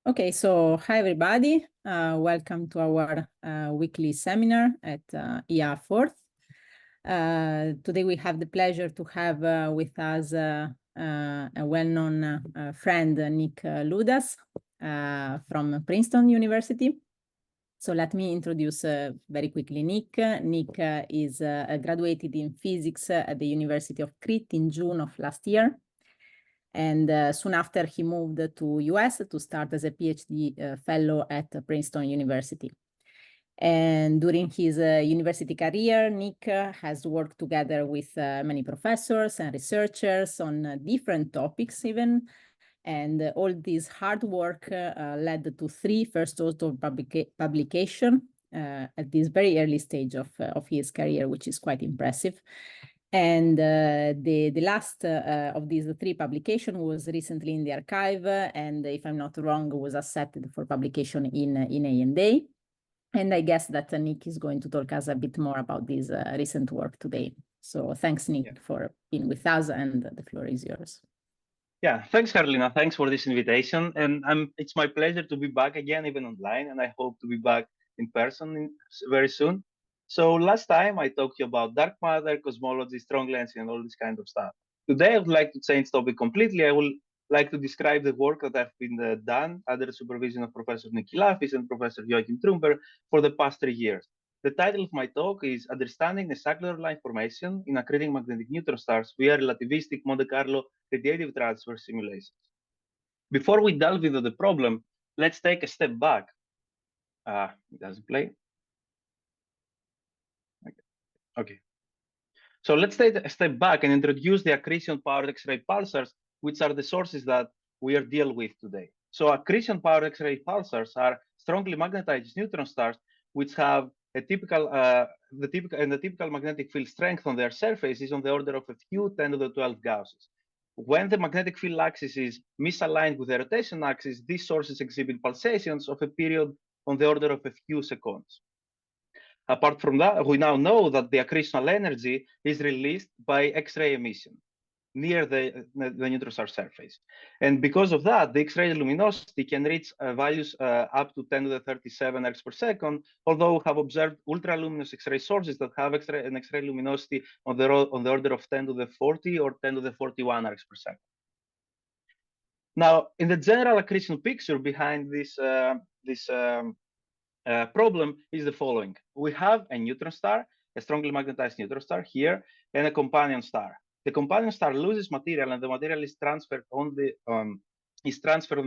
Okay, so hi everybody. Welcome to our weekly seminar at ER4. Today we have the pleasure to have with us a well-known friend, Nick Loudas, from Princeton University. So let me introduce very quickly Nick. Nick is graduated in physics at the University of Crete in June of last year. And soon after, he moved to US to start as a PhD fellow at Princeton University. And during his university career, Nick has worked together with many professors and researchers on different topics even. And all this hard work led to 3 first author publication at this very early stage of his career, which is quite impressive. And the last of these 3 publications was recently in the archive, and if I'm not wrong, was accepted for publication in A&A. And I guess that Nick is going to talk us a bit more about this recent work today. So thanks, Nick, for being with us, and the floor is yours. Yeah, thanks, Carolina. Thanks for this invitation. And it's my pleasure to be back again, even online, and I hope to be back in person very soon. So last time I talked to you about dark matter, cosmology, strong lensing, and all this kind of stuff. Today I would like to change topic completely. I would like to describe the work that I've been done under the supervision of Professor Nicky Lafis and Professor Joachim Trumper for the past 3 years. The title of my talk is Understanding the cyclotron-line formation in accreting-magnetic neutron stars via relativistic Monte Carlo radiative transfer simulations. Before we delve into the problem, let's take a step back. It doesn't play. Okay. So let's take a step back and introduce the accretion-powered X-ray pulsars, which are the sources that we are dealing with today. So accretion-powered X-ray pulsars are strongly magnetized neutron stars, which have a typical magnetic field strength on their surface is on the order of a few 10 to the 12 Gausses. When the magnetic field axis is misaligned with the rotation axis, these sources exhibit pulsations of a period on the order of a few seconds. Apart from that, we now know that the accretional energy is released by X-ray emission near the neutron star surface. And because of that, the X-ray luminosity can reach values up to 10 to the 37 ergs per second, although we have observed ultraluminous X-ray sources that have an X-ray luminosity on the order of 10 to the 40 or 10 to the 41 ergs per second. Now, in the general accretion picture behind this problem is the following. We have a neutron star, a strongly magnetized neutron star here, and a companion star. The companion star loses material, and the material is transferred on the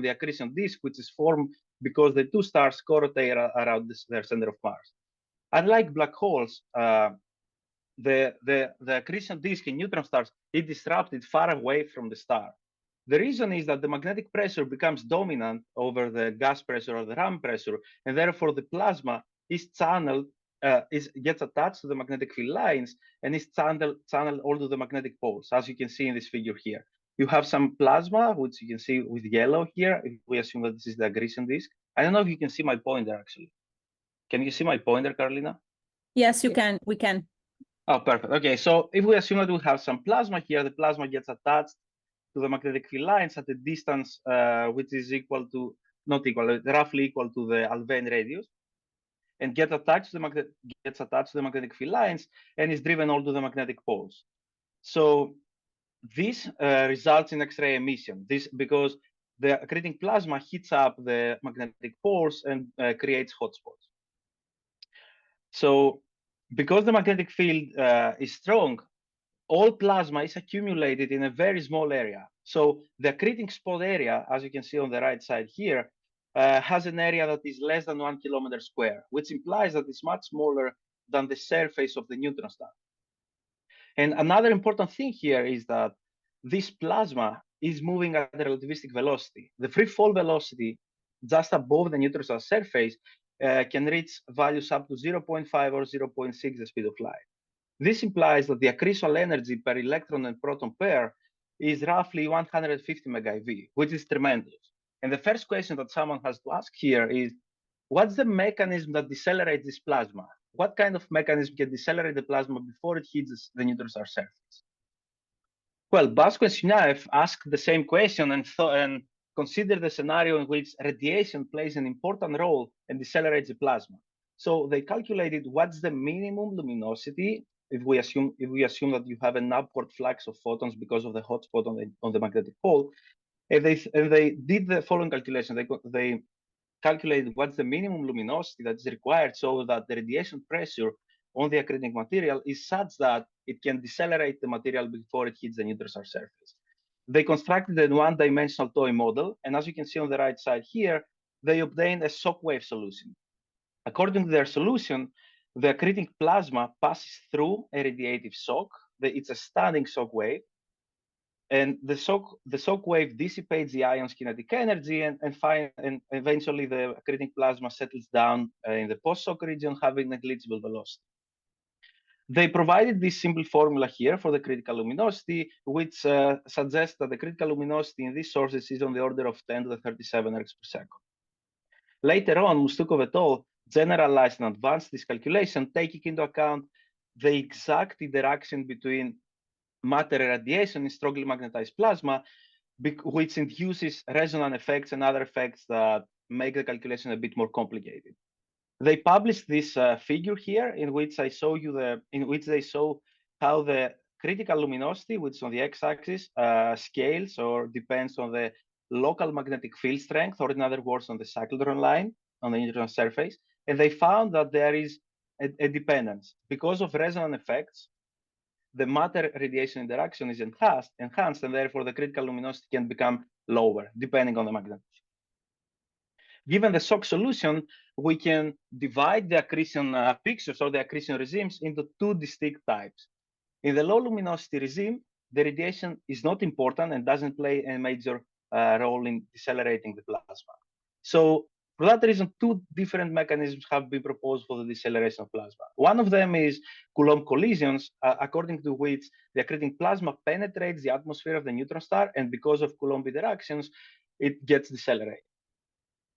accretion disk, which is formed because the 2 stars co-rotate around their center of mass. Unlike black holes, the accretion disk in neutron stars is disrupted far away from the star. The reason is that the magnetic pressure becomes dominant over the gas pressure or the Raman pressure, and therefore the plasma is channeled, gets attached to the magnetic field lines and is channeled all to the magnetic poles, as you can see in this figure here. You have some plasma, which you can see with yellow here, if we assume that this is the accretion disk. I don't know if you can see my pointer, actually. Can you see my pointer, Carolina? Yes, you can. We can. Oh, perfect. Okay, so if we assume that we have some plasma here, the plasma gets attached to the magnetic field lines at a distance which is roughly equal to the Alfvén radius, and gets attached to the magnetic field lines and is driven all to the magnetic poles. So this results in X-ray emission. This because the accreting plasma heats up the magnetic poles and creates hotspots. So because the magnetic field is strong, all plasma is accumulated in a very small area. So the accreting spot area, as you can see on the right side here, has an area that is less than 1 kilometer square, which implies that it's much smaller than the surface of the neutron star. And another important thing here is that this plasma is moving at a relativistic velocity. The free fall velocity just above the neutron star surface can reach values up to 0.5 or 0.6 the speed of light. This implies that the accretional energy per electron and proton pair is roughly 150 MeV, which is tremendous. And the first question that someone has to ask here is, what's the mechanism that decelerates this plasma? What kind of mechanism can decelerate the plasma before it hits the neutron star surface? Well, Basco and Sunaev asked the same question and consider the scenario in which radiation plays an important role and decelerates the plasma. So they calculated what's the minimum luminosity if we assume that you have an upward flux of photons because of the hotspot on the magnetic pole. And they did the following calculation. They calculated what's the minimum luminosity that is required so that the radiation pressure on the accreting material is such that it can decelerate the material before it hits the neutron star surface. They constructed a one-dimensional toy model, and as you can see on the right side here, they obtained a shockwave solution. According to their solution, the accreting plasma passes through a radiative shock. It's a standing shock wave, and the shock wave dissipates the ion's kinetic energy, and eventually the accreting plasma settles down in the post-shock region, having negligible velocity. They provided this simple formula here for the critical luminosity, which suggests that the critical luminosity in these sources is on the order of 10 to the 37 ergs per second. Later on, Mustukov et al. Generalized and advanced this calculation, taking into account the exact interaction between matter radiation in strongly magnetized plasma, which induces resonant effects and other effects that make the calculation a bit more complicated. They published this figure here, in which they show how the critical luminosity, which is on the x-axis, scales or depends on the local magnetic field strength, or in other words, on the cyclotron-line on the neutron surface. And they found that there is a dependence. Because of resonant effects, the matter radiation interaction is enhanced, and therefore the critical luminosity can become lower, depending on the magnetic field. Given the shock solution, we can divide the accretion pictures or the accretion regimes into two distinct types. In the low luminosity regime, the radiation is not important and doesn't play a major role in decelerating the plasma. So for that reason, two different mechanisms have been proposed for the deceleration of plasma. One of them is Coulomb collisions, according to which the accreting plasma penetrates the atmosphere of the neutron star, and because of Coulomb interactions, it gets decelerated.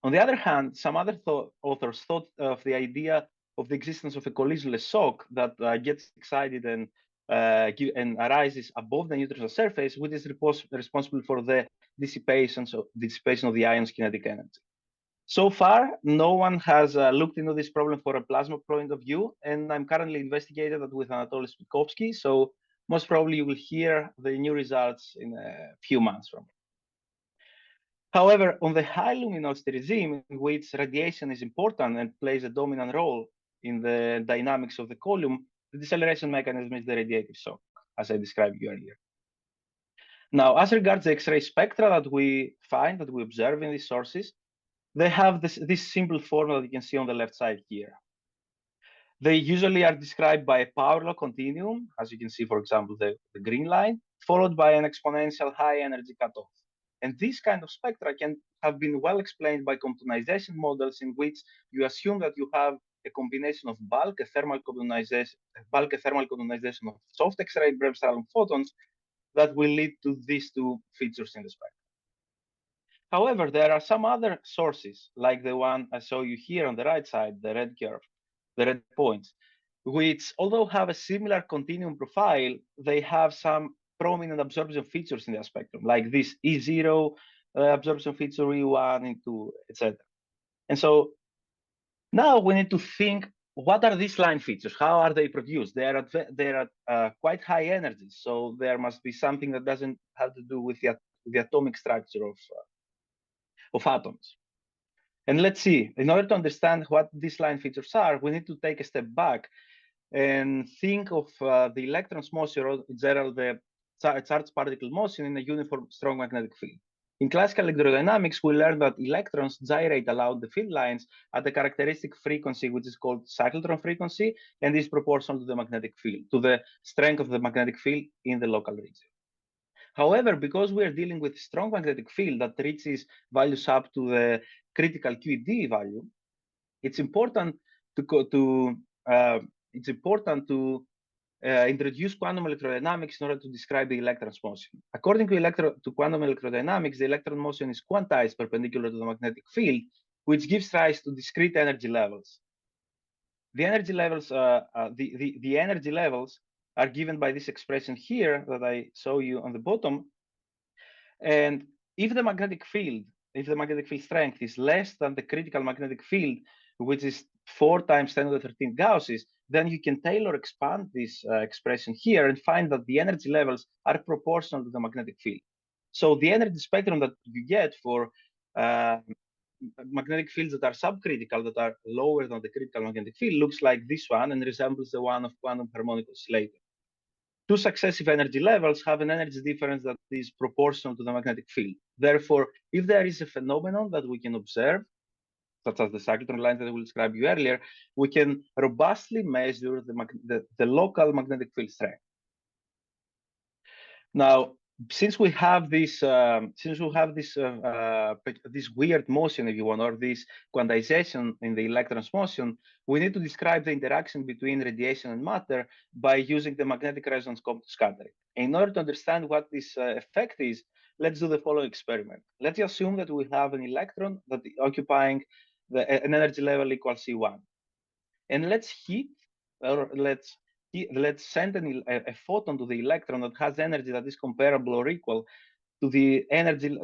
On the other hand, some other authors thought of the idea of the existence of a collisionless shock that gets excited and arises above the neutron surface, which is responsible for the dissipation of the ion's kinetic energy. So far, no one has looked into this problem for a plasma point of view, and I'm currently investigating that with Anatoly Spikovsky. So most probably you will hear the new results in a few months from now. However, on the high luminosity regime, in which radiation is important and plays a dominant role in the dynamics of the column, the deceleration mechanism is the radiative shock, as I described you earlier. Now, as regards the X-ray spectra that we observe in these sources, they have this simple formula that you can see on the left side here. They usually are described by a power law continuum, as you can see, for example, the green line, followed by an exponential high energy cutoff. And these kind of spectra can have been well explained by quantization models, in which you assume that you have a combination of bulk, a thermal quantization of soft X-ray bremsstrahlung photons that will lead to these two features in the spectrum. However, there are some other sources, like the one I show you here on the right side, the red curve, the red points, which, although have a similar continuum profile, they have some prominent absorption features in the spectrum, like this E0 absorption feature, E1, E2, etc. And so now we need to think, what are these line features? How are they produced? They are at quite high energies, so there must be something that doesn't have to do with the atomic structure of atoms. And let's see, in order to understand what these line features are, we need to take a step back and think of the electron's motion, or in general, the charged particle motion in a uniform strong magnetic field. In classical electrodynamics, we learned that electrons gyrate along the field lines at a characteristic frequency, which is called cyclotron frequency, and is proportional to the magnetic field, to the strength of the magnetic field in the local region. However, because we are dealing with strong magnetic field that reaches values up to the critical QED value, it's important to introduce quantum electrodynamics in order to describe the electron's motion. According to quantum electrodynamics, the electron motion is quantized perpendicular to the magnetic field, which gives rise to discrete energy levels. The energy levels, the energy levels are given by this expression here that I show you on the bottom. And if the magnetic field strength is less than the critical magnetic field, which is 4 times 10 to the 13 Gausses, then you can tailor expand this expression here and find that the energy levels are proportional to the magnetic field. So the energy spectrum that you get for magnetic fields that are subcritical, that are lower than the critical magnetic field, looks like this one and resembles the one of quantum harmonic oscillator. Two successive energy levels have an energy difference that is proportional to the magnetic field. Therefore, if there is a phenomenon that we can observe, such as the cyclotron lines that I will describe you earlier, we can robustly measure the local magnetic field strength. Now, since we have this this weird motion, if you want, or this quantization in the electron's motion, we need to describe the interaction between radiation and matter by using the magnetic resonance Compton scattering. In order to understand what this effect is, let's do the following experiment. Let's assume that we have an electron that is occupying an energy level equals C1, and let's hit, or let's send a photon to the electron that has energy that is comparable or equal to the energy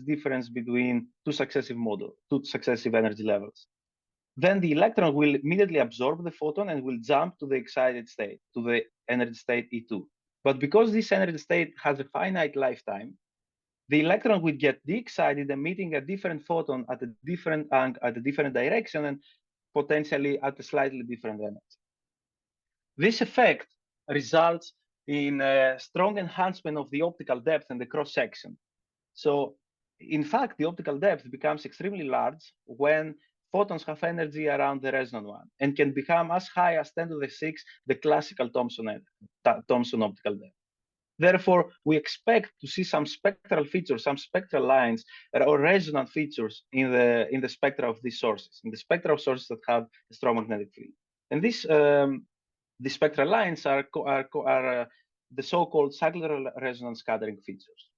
difference between two successive energy levels. Then the electron will immediately absorb the photon and will jump to the excited state, to the energy state E2. But because this energy state has a finite lifetime, the electron will get de-excited, emitting a different photon at a different direction and potentially at a slightly different energy. This effect results in a strong enhancement of the optical depth and the cross section. So, in fact, the optical depth becomes extremely large when photons have energy around the resonant one and can become as high as 10 to the 6, the classical Thomson optical depth. Therefore, we expect to see some spectral features, some spectral lines or resonant features in the spectra of these sources, in the spectra of sources that have a strong magnetic field. And the spectral lines are the so-called cyclotron resonance scattering features.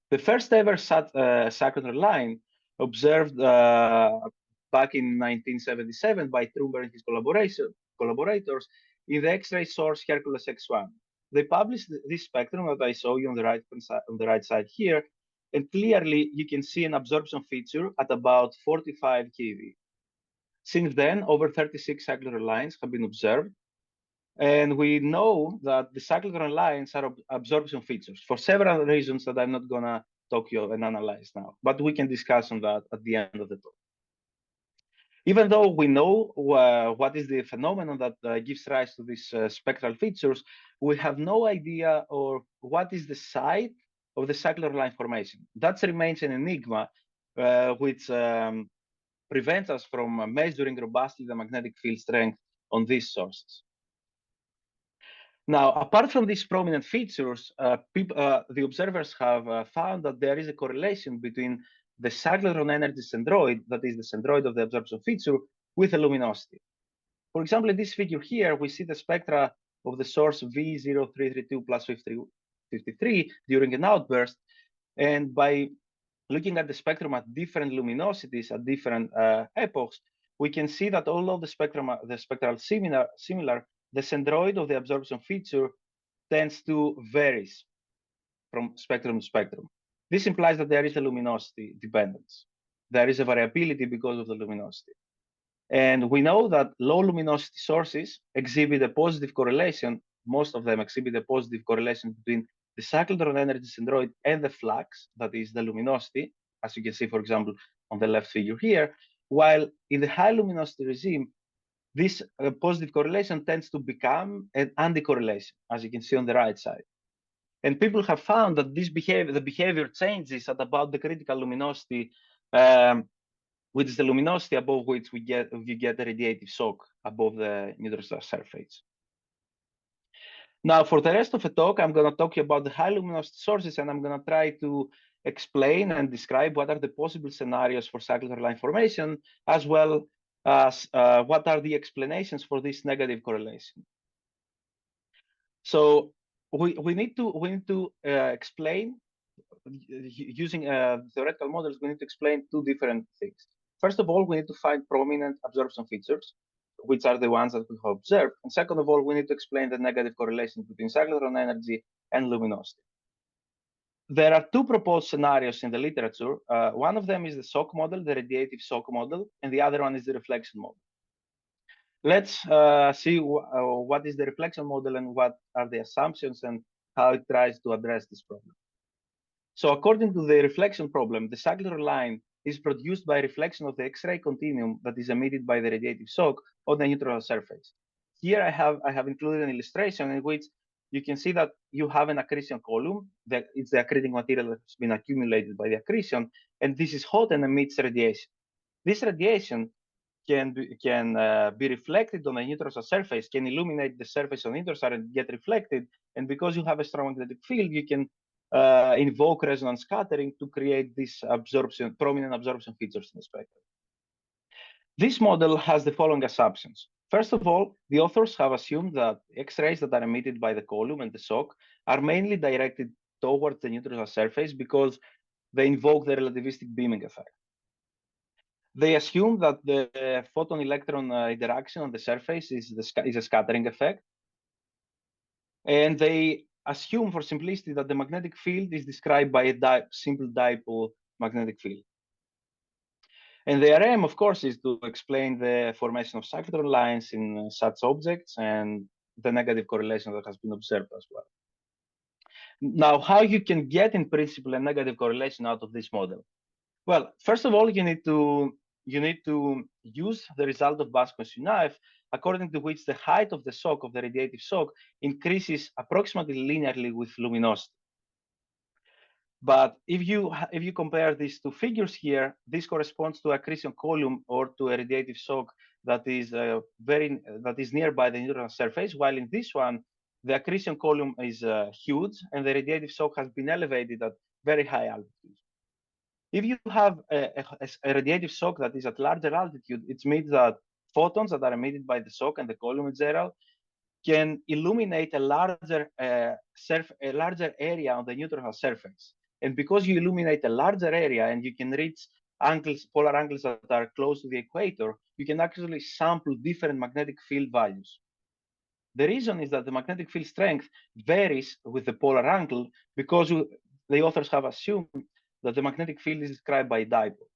The first ever cyclotron line observed back in 1977 by Trumber and his collaborators in the X-ray source Hercules X1. They published this spectrum that I show you on the right side here, and clearly you can see an absorption feature at about 45 keV. Since then, over 36 cyclotron lines have been observed, and we know that the cyclotron lines are absorption features for several reasons that I'm not gonna talk you and analyze now, but we can discuss on that at the end of the talk. Even though we know what is the phenomenon that gives rise to these spectral features, we have no idea or what is the site of the cyclotron line formation. That remains an enigma, which prevents us from measuring robustly the magnetic field strength on these sources. Now, apart from these prominent features, the observers have found that there is a correlation between the cyclotron energy centroid, that is the centroid of the absorption feature, with the luminosity. For example, in this figure here, we see the spectra of the source V0332 plus 53 during an outburst. And by looking at the spectrum at different luminosities at different epochs, we can see that although the spectral similar, the centroid of the absorption feature tends to varies from spectrum to spectrum. This implies that there is a luminosity dependence. There is a variability because of the luminosity. And we know that low luminosity sources exhibit a positive correlation. Most of them exhibit a positive correlation between the cyclotron energy centroid and the flux, that is the luminosity, as you can see, for example, on the left figure here, while in the high luminosity regime, this positive correlation tends to become an anti-correlation, as you can see on the right side. And people have found that the behavior changes at about the critical luminosity, which is the luminosity above which you get a radiative shock above the neutron star surface. Now, for the rest of the talk, I'm going to talk about the high luminosity sources, and I'm going to try to explain and describe what are the possible scenarios for cyclotron line formation, as well as what are the explanations for this negative correlation. So we need to explain, using theoretical models, we need to explain two different things. First of all, we need to find prominent absorption features, which are the ones that we have observed. And second of all, we need to explain the negative correlation between cyclotron energy and luminosity. There are two proposed scenarios in the literature. One of them is the shock model, the radiative shock model, and the other one is the reflection model. Let's see what is the reflection model and what are the assumptions and how it tries to address this problem. So according to the reflection problem, the cyclotron-line is produced by reflection of the X-ray continuum that is emitted by the radiative shock on the neutral surface. Here I have included an illustration in which you can see that you have an accretion column, that it's the accreting material that has been accumulated by the accretion, and this is hot and emits radiation. This radiation can be reflected on the neutral surface, can illuminate the surface of the neutron and get reflected. And because you have a strong magnetic field, you can invoke resonance scattering to create this prominent absorption features in the spectrum. This model has the following assumptions. First of all, the authors have assumed that X-rays that are emitted by the column and the shock are mainly directed towards the neutral surface because they invoke the relativistic beaming effect. They assume that the photon-electron interaction on the surface is a scattering effect. And they assume for simplicity that the magnetic field is described by a simple dipole magnetic field. And their aim, of course, is to explain the formation of cyclotron lines in such objects and the negative correlation that has been observed as well. Now, how you can get in principle a negative correlation out of this model? Well, first of all, you need to use the result of Basco-Sunaev, according to which the height of the shock, of the radiative shock, increases approximately linearly with luminosity. But if you compare these two figures here, this corresponds to accretion column or to a radiative shock that is nearby the neutron surface, while in this one, the accretion column is huge and the radiative shock has been elevated at very high altitudes. If you have a radiative shock that is at larger altitude, it means that photons that are emitted by the shock and the column in general can illuminate a larger area on the neutron surface. And because you illuminate a larger area and you can reach polar angles that are close to the equator, you can actually sample different magnetic field values. The reason is that the magnetic field strength varies with the polar angle because the authors have assumed that the magnetic field is described by a dipole.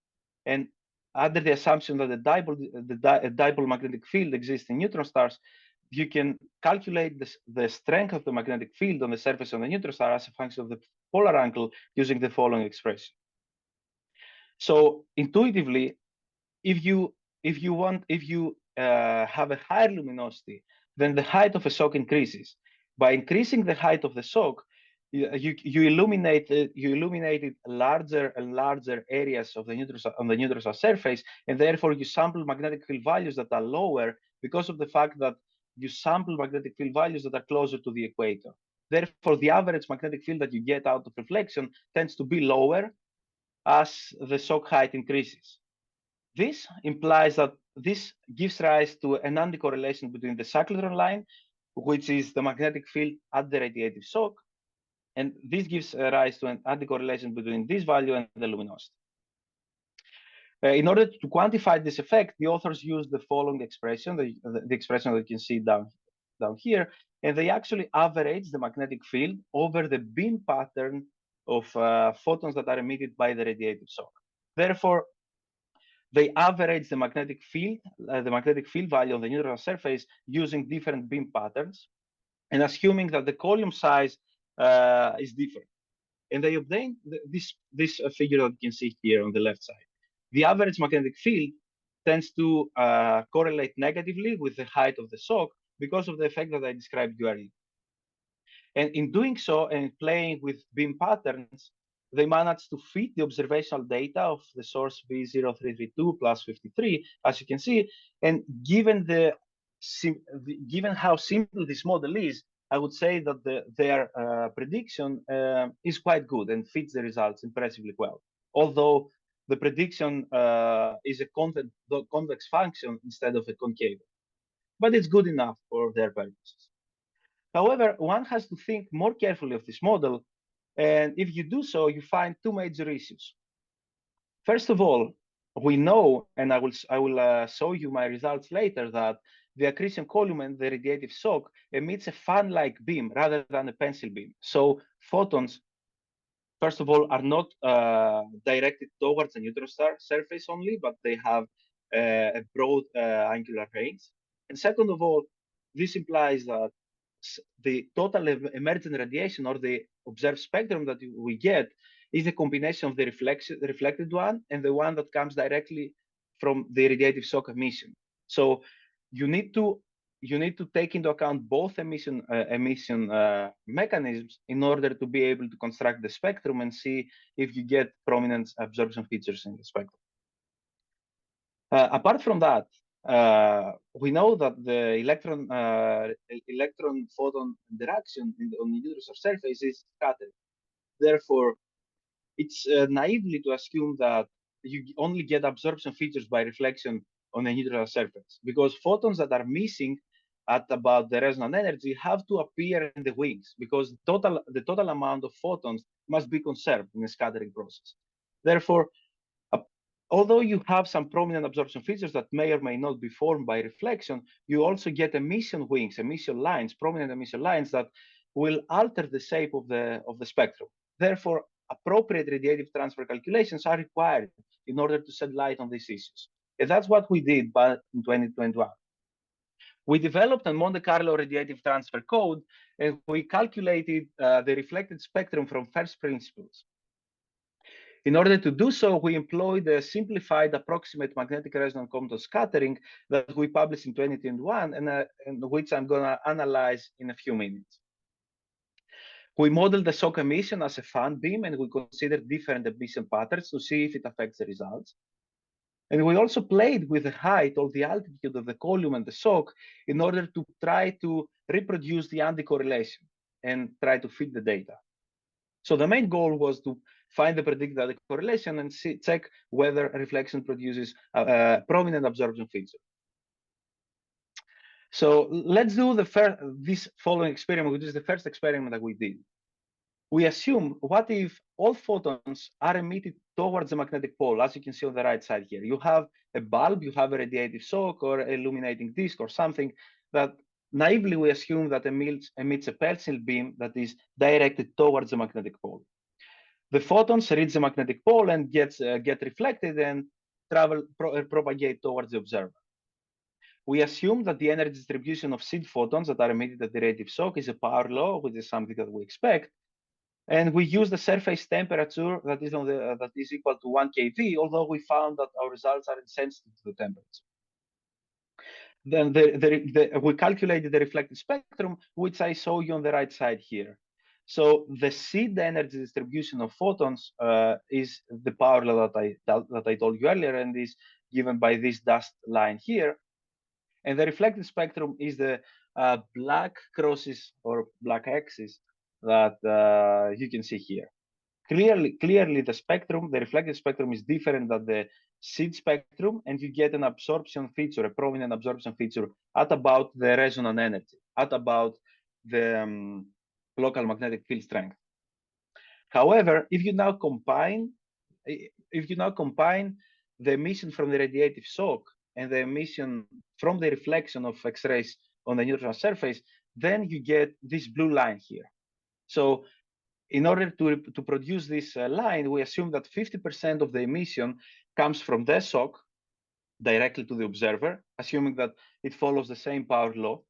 And under the assumption that a dipole magnetic field exists in neutron stars, you can calculate the strength of the magnetic field on the surface of the neutron star as a function of the polar angle using the following expression. So intuitively, if you have a higher luminosity, then the height of a shock increases. By increasing the height of the shock, you illuminated larger and larger areas of the neutron surface, and therefore you sample magnetic field values that are lower because of the fact that you sample magnetic field values that are closer to the equator. Therefore, the average magnetic field that you get out of reflection tends to be lower as the shock height increases. This implies that this gives rise to an anti-correlation between the cyclotron line, which is the magnetic field at the radiative shock, and this gives rise to an anti-correlation between this value and the luminosity. In order to quantify this effect, the authors used the following expression, the expression that you can see down here, and they actually average the magnetic field over the beam pattern of photons that are emitted by the radiative shock. Therefore, they average the magnetic field value on the neutron surface using different beam patterns and assuming that the column size is different. And they obtain this figure that you can see here on the left side. The average magnetic field tends to correlate negatively with the height of the shock because of the effect that I described you earlier. And in doing so and playing with beam patterns, they managed to fit the observational data of the source B0332 plus 53, as you can see. And given how simple this model is, I would say that their prediction is quite good and fits the results impressively well. Although the prediction is a convex function instead of a concave, but it's good enough for their purposes. However, one has to think more carefully of this model, and if you do so, you find two major issues. First of all, we know, and I will show you my results later, that the accretion column and the radiative shock emits a fan-like beam rather than a pencil beam. So photons first of all, are not directed towards the neutron star surface only, but they have a broad angular range. And second of all, this implies that the total emergent radiation or the observed spectrum that we get is a combination of the reflected one and the one that comes directly from the radiative shock emission. So you need to take into account both emission mechanisms in order to be able to construct the spectrum and see if you get prominent absorption features in the spectrum. Apart from that, we know that the electron photon interaction on the neutron surface is scattered. Therefore, it's naively to assume that you only get absorption features by reflection on the neutron surface, because photons that are missing at about the resonant energy have to appear in the wings, because the total amount of photons must be conserved in the scattering process. Therefore, although you have some prominent absorption features that may or may not be formed by reflection, you also get emission wings, emission lines, prominent emission lines that will alter the shape of the spectrum. Therefore, appropriate radiative transfer calculations are required in order to shed light on these issues. And that's what we did back in 2021. We developed a Monte Carlo radiative transfer code, and we calculated the reflected spectrum from first principles. In order to do so, we employed a simplified approximate magnetic resonance Compton scattering that we published in 2021, and which I'm going to analyze in a few minutes. We modeled the shock emission as a fan beam, and we considered different emission patterns to see if it affects the results. And we also played with the height or the altitude of the column and the shock in order to try to reproduce the anti-correlation and try to fit the data. So the main goal was to find the predicted correlation and check whether reflection produces a prominent absorption feature. So let's do this following experiment, which is the first experiment that we did. We assume, what if all photons are emitted towards the magnetic pole, as you can see on the right side here. You have a bulb, you have a radiative shock or illuminating disk or something that naively we assume that emits a Pearl beam that is directed towards the magnetic pole. The photons reach the magnetic pole and get reflected and propagate towards the observer. We assume that the energy distribution of seed photons that are emitted at the radiative shock is a power law, which is something that we expect. And we use the surface temperature that is equal to 1 kV, although we found that our results are insensitive to the temperature. Then we calculated the reflected spectrum, which I show you on the right side here. So the seed energy distribution of photons is the power law that I told you earlier, and is given by this dashed line here. And the reflected spectrum is the black crosses or black axis that you can see here. Clearly, the reflected spectrum is different than the seed spectrum, and you get an absorption feature, a prominent absorption feature at about the resonant energy, at about the local magnetic field strength. However, if you now combine the emission from the radiative shock and the emission from the reflection of X-rays on the neutron surface, then you get this blue line here. So in order to produce this line, we assume that 50% of the emission comes from the shock directly to the observer, assuming that it follows the same power law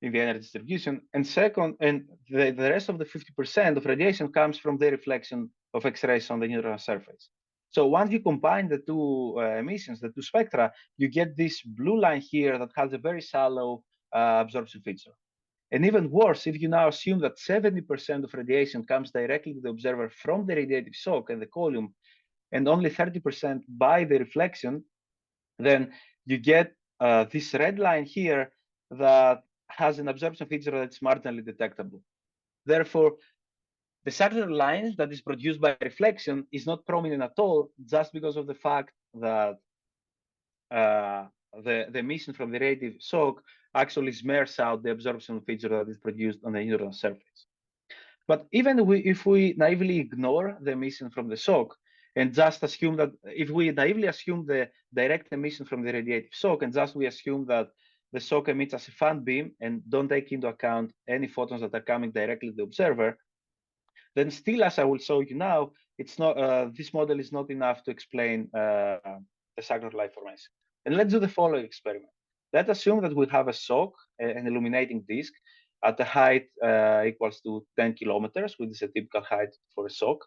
in the energy distribution. And the rest of the 50% of radiation comes from the reflection of X-rays on the neutron surface. So once you combine the two emissions, the two spectra, you get this blue line here that has a very shallow absorption feature. And even worse, if you now assume that 70% of radiation comes directly to the observer from the radiative shock and the column, and only 30% by the reflection, then you get this red line here that has an absorption feature that's marginally detectable. Therefore, the circular line that is produced by reflection is not prominent at all, just because of the fact that the emission from the radiative shock actually smears out the absorption feature that is produced on the neutron surface. But even if we naively ignore the emission from the shock and just assume that, if we naively assume the direct emission from the radiative shock and we assume that the shock emits as a fan beam and don't take into account any photons that are coming directly to the observer, then still, as I will show you now, it's not this model is not enough to explain the cyclotron-line formation. And let's do the following experiment. Let's assume that we have a sock, an illuminating disk, at a height equals to 10 kilometers, which is a typical height for a sock.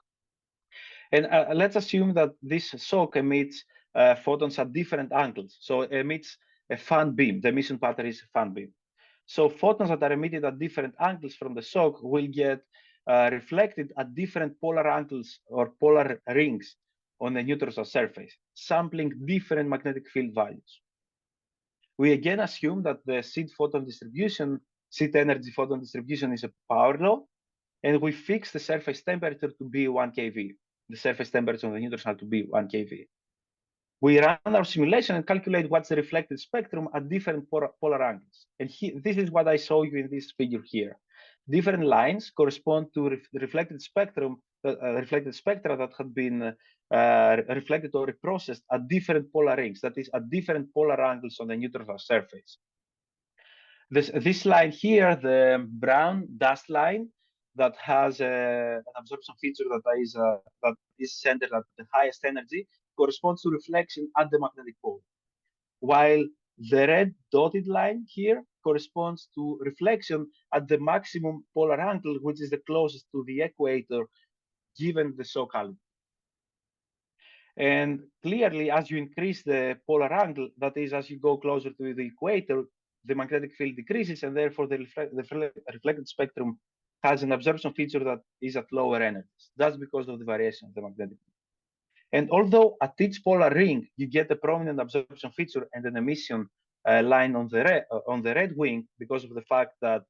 And let's assume that this sock emits photons at different angles. So it emits a fan beam. The emission pattern is a fan beam. So photons that are emitted at different angles from the sock will get reflected at different polar angles or polar rings on the neutron surface, sampling different magnetic field values. We again assume that the seed photon distribution, seed energy photon distribution is a power law, and we fix the surface temperature to be 1 keV. The surface temperature of the neutron to be 1 keV. We run our simulation and calculate what's the reflected spectrum at different polar angles. And this is what I show you in this figure here. Different lines correspond to the reflected spectrum, reflected spectra that had been reflected or reprocessed at different polar rings, that is, at different polar angles on the neutron surface. This line here, the brown dashed line, that has an absorption feature that is centered at the highest energy, corresponds to reflection at the magnetic pole, while the red dotted line here corresponds to reflection at the maximum polar angle, which is the closest to the equator, given the sock angle. And clearly, as you increase the polar angle, that is, as you go closer to the equator, the magnetic field decreases, and therefore the reflected spectrum has an absorption feature that is at lower energies. That's because of the variation of the magnetic field. And although at each polar ring, you get a prominent absorption feature and an emission line on the red wing, because of the fact that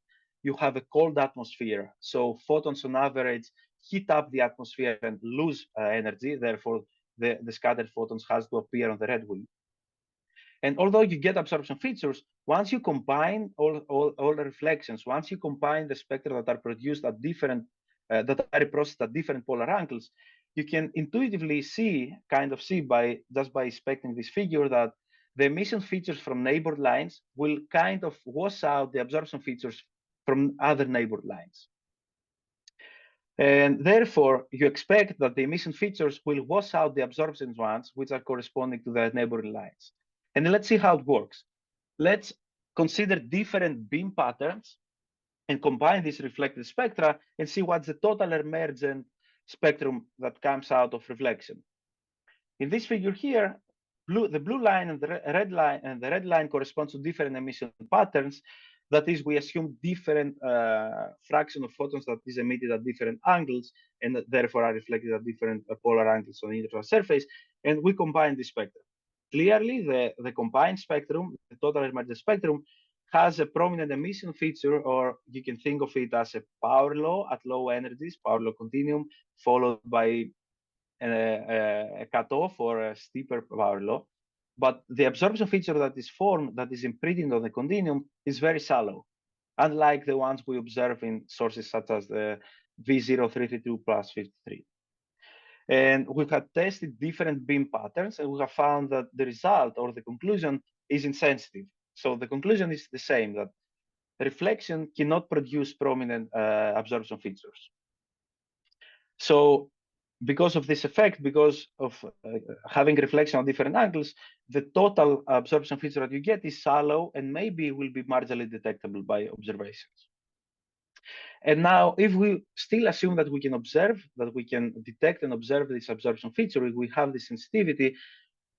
you have a cold atmosphere, so photons on average heat up the atmosphere and lose energy, therefore the scattered photons has to appear on the red wing. And although you get absorption features, once you combine all the reflections, once you combine the spectra that are produced at different, that are reprocessed at different polar angles, you can intuitively see just by inspecting this figure, that the emission features from neighbor lines will kind of wash out the absorption features from other neighbor lines. And therefore, you expect that the emission features will wash out the absorption ones, which are corresponding to the neighboring lines. And let's see how it works. Let's consider different beam patterns and combine these reflected spectra and see what's the total emergent spectrum that comes out of reflection. In this figure here, the blue line and the red line corresponds to different emission patterns. That is, we assume different fraction of photons that is emitted at different angles, and therefore are reflected at different polar angles on the neutron surface, and we combine the spectrum. Clearly, the combined spectrum, the total emergent spectrum, has a prominent emission feature, or you can think of it as a power law at low energies, power law continuum, followed by a cutoff or a steeper power law. But the absorption feature that is formed, that is imprinted on the continuum, is very shallow, unlike the ones we observe in sources such as the V0332 plus 53. And we have tested different beam patterns, and we have found that the result or the conclusion is insensitive. So the conclusion is the same, that reflection cannot produce prominent absorption features. So because of this effect, because of having reflection on different angles, the total absorption feature that you get is shallow and maybe will be marginally detectable by observations. And now, if we still assume that we can observe, that we can detect and observe this absorption feature, if we have this sensitivity,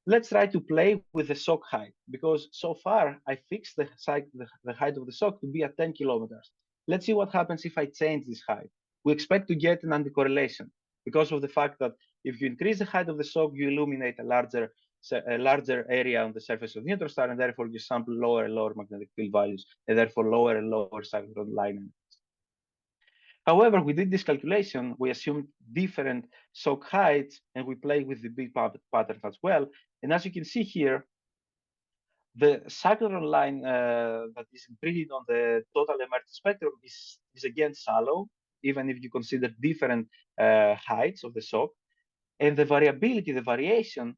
let's try to play with the sock height, because so far I fixed the height of the sock to be at 10 kilometers. Let's see what happens if I change this height. We expect to get an anticorrelation because of the fact that if you increase the height of the sock, you illuminate a larger area on the surface of the neutron star, and therefore you sample lower and lower magnetic field values, and therefore lower and lower cyclotron-line. However, we did this calculation, we assumed different sock heights, and we played with the beam patterns as well. And as you can see here, the cyclotron-line that is imprinted on the total emergent spectrum is again shallow, even if you consider different heights of the sock. And the variability, the variation,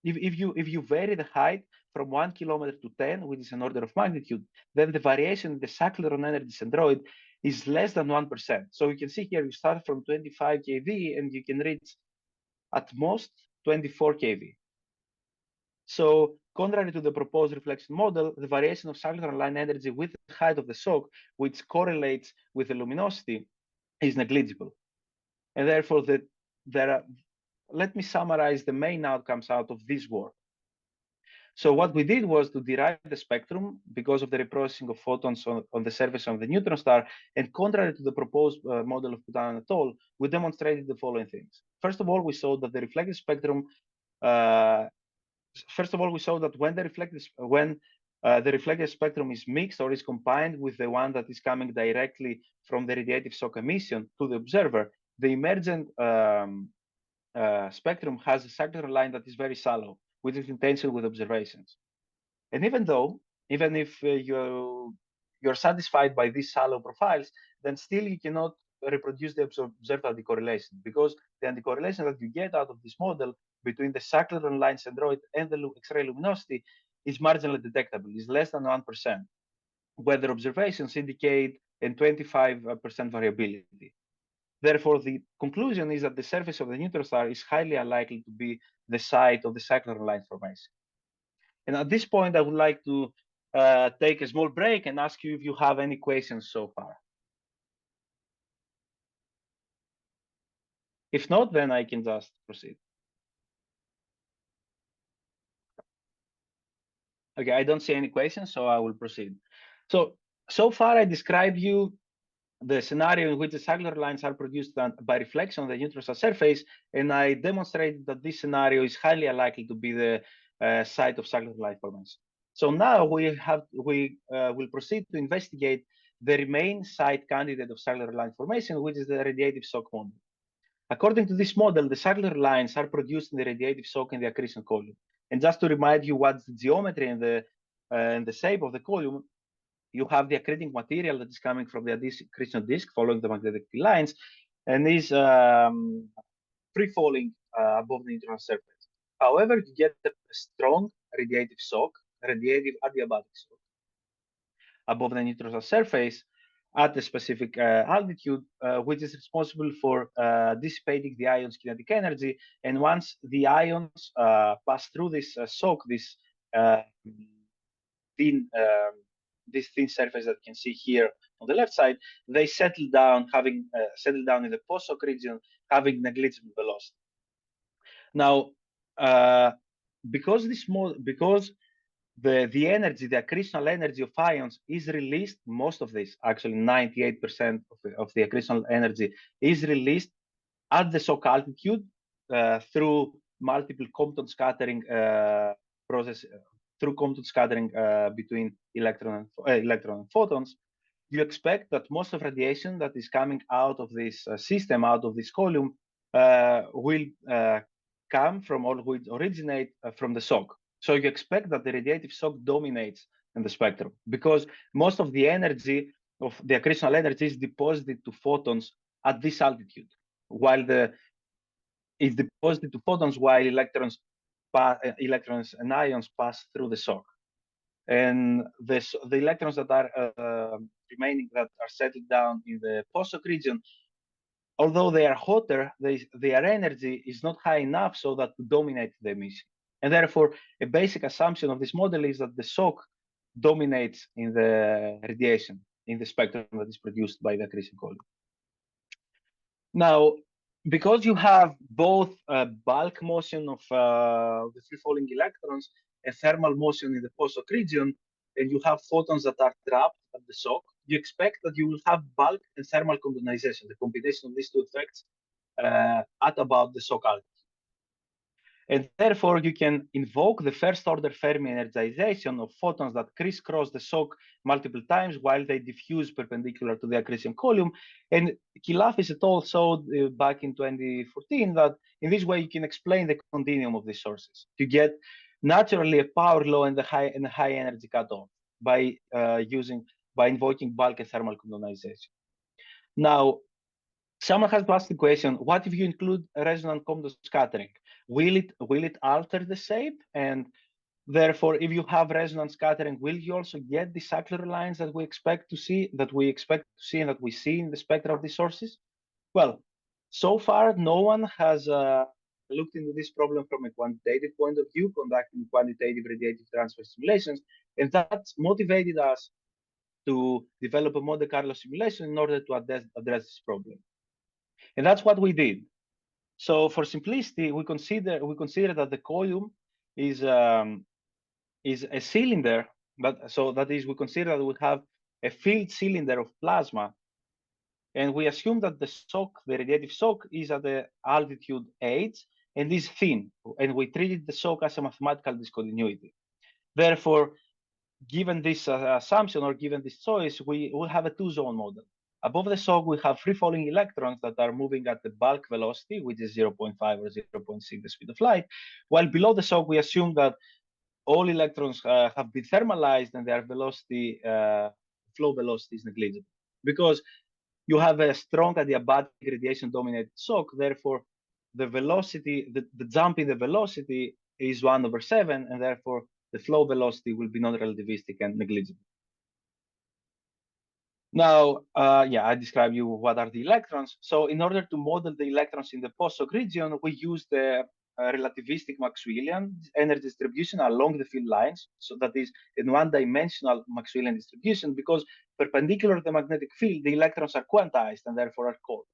if you vary the height from 1 kilometer to 10, which is an order of magnitude, then the variation in the cyclotron energy centroid is less than 1%. So you can see here, you start from 25 keV and you can reach at most 24 keV. So contrary to the proposed reflection model, the variation of cyclotron-line energy with the height of the shock, which correlates with the luminosity, is negligible. And therefore, let me summarize the main outcomes out of this work. So what we did was to derive the spectrum because of the reprocessing of photons on the surface of the neutron star, and contrary to the proposed model of Buchanan et al., we demonstrated the following things. First of all, we saw that the reflected spectrum when the reflected spectrum is mixed or is combined with the one that is coming directly from the radiative shock emission to the observer, the emergent spectrum has a cyclotron line that is very shallow, which is in tension with observations. And even if you're satisfied by these shallow profiles, then still you cannot reproduce the observed anticorrelation, because the anticorrelation that you get out of this model between the cyclotron line centroid and the X-ray luminosity is marginally detectable, is less than 1%, where the observations indicate a 25% variability. Therefore, the conclusion is that the surface of the neutron star is highly unlikely to be the site of the cyclotron line formation. And at this point, I would like to take a small break and ask you if you have any questions so far. If not, then I can just proceed. Okay, I don't see any questions, so I will proceed. So far I described you the scenario in which the cyclotron lines are produced by reflection on the neutron star surface, and I demonstrated that this scenario is highly unlikely to be the site of cyclotron line formation. So now we will proceed to investigate the remaining site candidate of cyclotron line formation, which is the radiative shock model. According to this model, the cyclotron lines are produced in the radiative shock in the accretion column. And just to remind you what's the geometry and the shape of the column, you have the accreting material that is coming from the accretion disk following the magnetic field lines and is free falling above the neutron surface. However, you get a strong radiative shock, radiative adiabatic shock above the neutron surface at a specific altitude, which is responsible for dissipating the ion's kinetic energy. And once the ions pass through this shock, this thin surface that you can see here on the left side, they settle down, having settled down in the post-shock region, having negligible velocity. Now, because the energy, the accretional energy of ions is released, most of this, actually 98% of the accretional energy is released at the shock altitude through multiple Compton scattering process, through Compton scattering between electron and photons. You expect that most of radiation that is coming out of this system, out of this column, will come from, or will originate from the shock. So you expect that the radiative shock dominates in the spectrum, because most of the energy of the accretional energy is deposited to photons at this altitude, while is deposited to photons while electrons and ions pass through the shock. And the electrons that are remaining, that are settled down in the post-shock region, although they are hotter, their energy is not high enough so that to dominate the emission. And therefore, a basic assumption of this model is that the shock dominates in the radiation, in the spectrum that is produced by the accretion column. Now, because you have both bulk motion of the free-falling electrons, a thermal motion in the post-shock region, and you have photons that are trapped at the shock, you expect that you will have bulk and thermal condensation, the combination of these two effects at about the shock altitude. And therefore, you can invoke the first-order Fermi energization of photons that crisscross the shock multiple times while they diffuse perpendicular to the accretion column. And Kilafis et al. Showed back in 2014 that in this way you can explain the continuum of these sources. You get naturally a power law and a high energy cutoff by invoking bulk and thermal condensation. Now, someone has to ask the question: what if you include resonant Compton scattering? Will it alter the shape? And Therefore, if you have resonance scattering, will you also get the cyclotron lines that we expect to see, and that we see in the spectra of these sources? Well, so far, no one has looked into this problem from a quantitative point of view, conducting quantitative radiative transfer simulations, and that's motivated us to develop a Monte Carlo simulation in order to address this problem. And that's what we did. So for simplicity, we consider that the column is a cylinder, that is, we consider that we have a filled cylinder of plasma, and we assume that the radiative shock, is at the altitude h and is thin, and we treated the shock as a mathematical discontinuity. Therefore, given this assumption, or given this choice, we will have a two-zone model. Above the shock, we have free-falling electrons that are moving at the bulk velocity, which is 0.5 or 0.6 the speed of light, while below the shock, we assume that all electrons have been thermalized and their velocity, flow velocity, is negligible. Because you have a strong adiabatic radiation-dominated shock, therefore, the velocity, the jump in the velocity is 1/7, and therefore, the flow velocity will be non-relativistic and negligible. Now, I describe you what are the electrons. So in order to model the electrons in the post-shock region, we use the relativistic Maxwellian energy distribution along the field lines. So that is in one-dimensional Maxwellian distribution, because perpendicular to the magnetic field, the electrons are quantized and therefore are cold.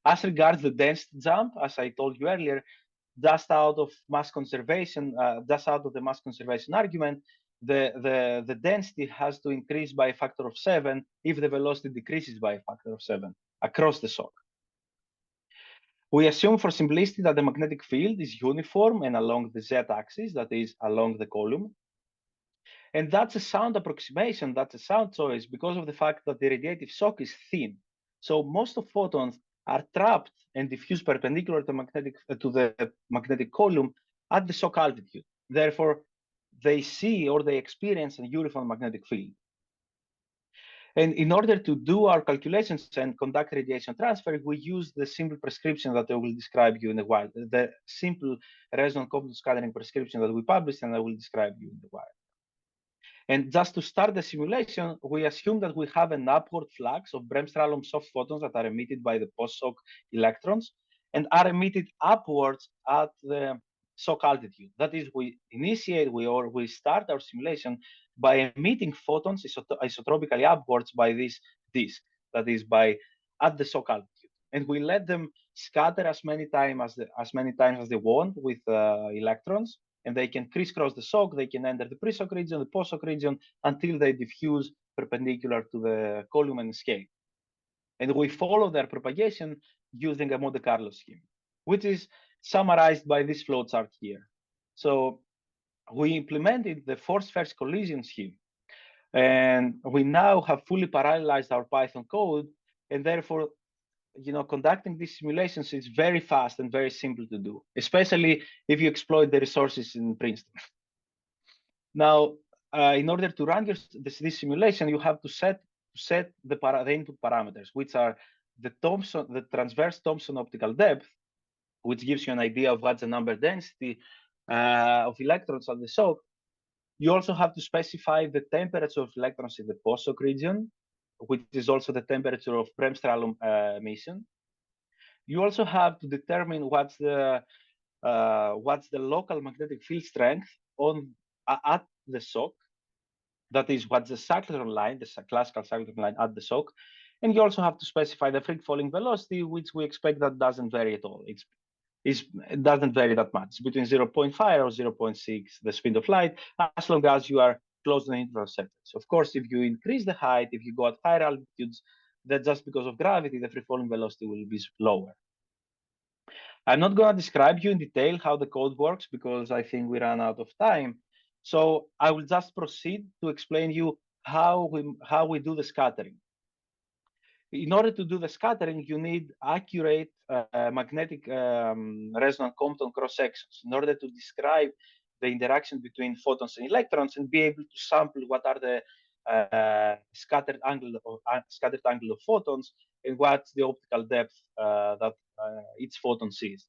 As regards the density jump, as I told you earlier, just out of the mass conservation argument, the density has to increase by a factor of 7 if the velocity decreases by a factor of 7 across the shock. We assume for simplicity that the magnetic field is uniform and along the z-axis, that is along the column. And that's a sound approximation, that's a sound choice, because of the fact that the radiative shock is thin. So most of photons are trapped and diffused perpendicular to the magnetic column at the shock altitude. Therefore, they see or they experience a uniform magnetic field. And in order to do our calculations and conduct radiation transfer, we use the simple prescription that I will describe you in a while, the simple resonant complex scattering prescription that we published, and I will describe you in a while. And just to start the simulation, we assume that we have an upward flux of Bremsstrahlung soft photons that are emitted by the post-shock electrons and are emitted upwards at the shock altitude. That is, we start our simulation by emitting photons isotropically upwards by this disk, that is, at the shock altitude, and we let them scatter as many times as they want with electrons. And they can crisscross the shock, they can enter the pre-shock region, the post-shock region, until they diffuse perpendicular to the column and escape. And we follow their propagation using a Monte Carlo scheme, which is summarized by this flowchart here. So we implemented the force first collision scheme, and we now have fully parallelized our Python code, and therefore, conducting these simulations is very fast and very simple to do, especially if you exploit the resources in Princeton. Now, in order to run this simulation, you have to set the input parameters, which are the transverse Thomson optical depth, which gives you an idea of what's the number density of electrons at the shock. You also have to specify the temperature of electrons in the post-shock region, which is also the temperature of Bremsstrahlung emission. You also have to determine what's the local magnetic field strength at the shock. That is, what's the cyclotron line, the classical cyclotron line at the shock. And you also have to specify the free-falling velocity, which we expect that doesn't vary at all. It doesn't vary that much. It's between 0.5 or 0.6 the speed of light, as long as you are close to the interceptors. Of course, if you increase the height, if you go at higher altitudes, that just because of gravity, the free-falling velocity will be lower. I'm not going to describe you in detail how the code works because I think we ran out of time. So I will just proceed to explain you how we do the scattering. In order to do the scattering, you need accurate magnetic resonant Compton cross sections in order to describe the interaction between photons and electrons and be able to sample what are the scattered angle of photons and what's the optical depth that each photon sees.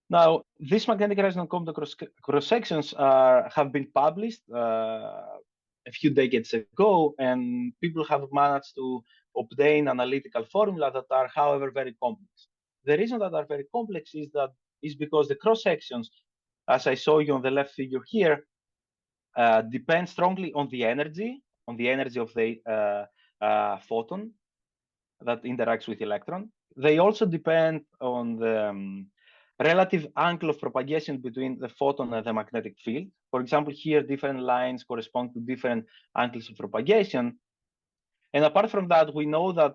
Now, these magnetic resonance Compton cross sections have been published a few decades ago, and people have managed to obtain analytical formula that are, however, very complex. The reason that are very complex is because the cross sections, as I saw you on the left figure here, depend strongly on the energy of the photon that interacts with electron. They also depend on the relative angle of propagation between the photon and the magnetic field. For example, here different lines correspond to different angles of propagation. And apart from that, we know that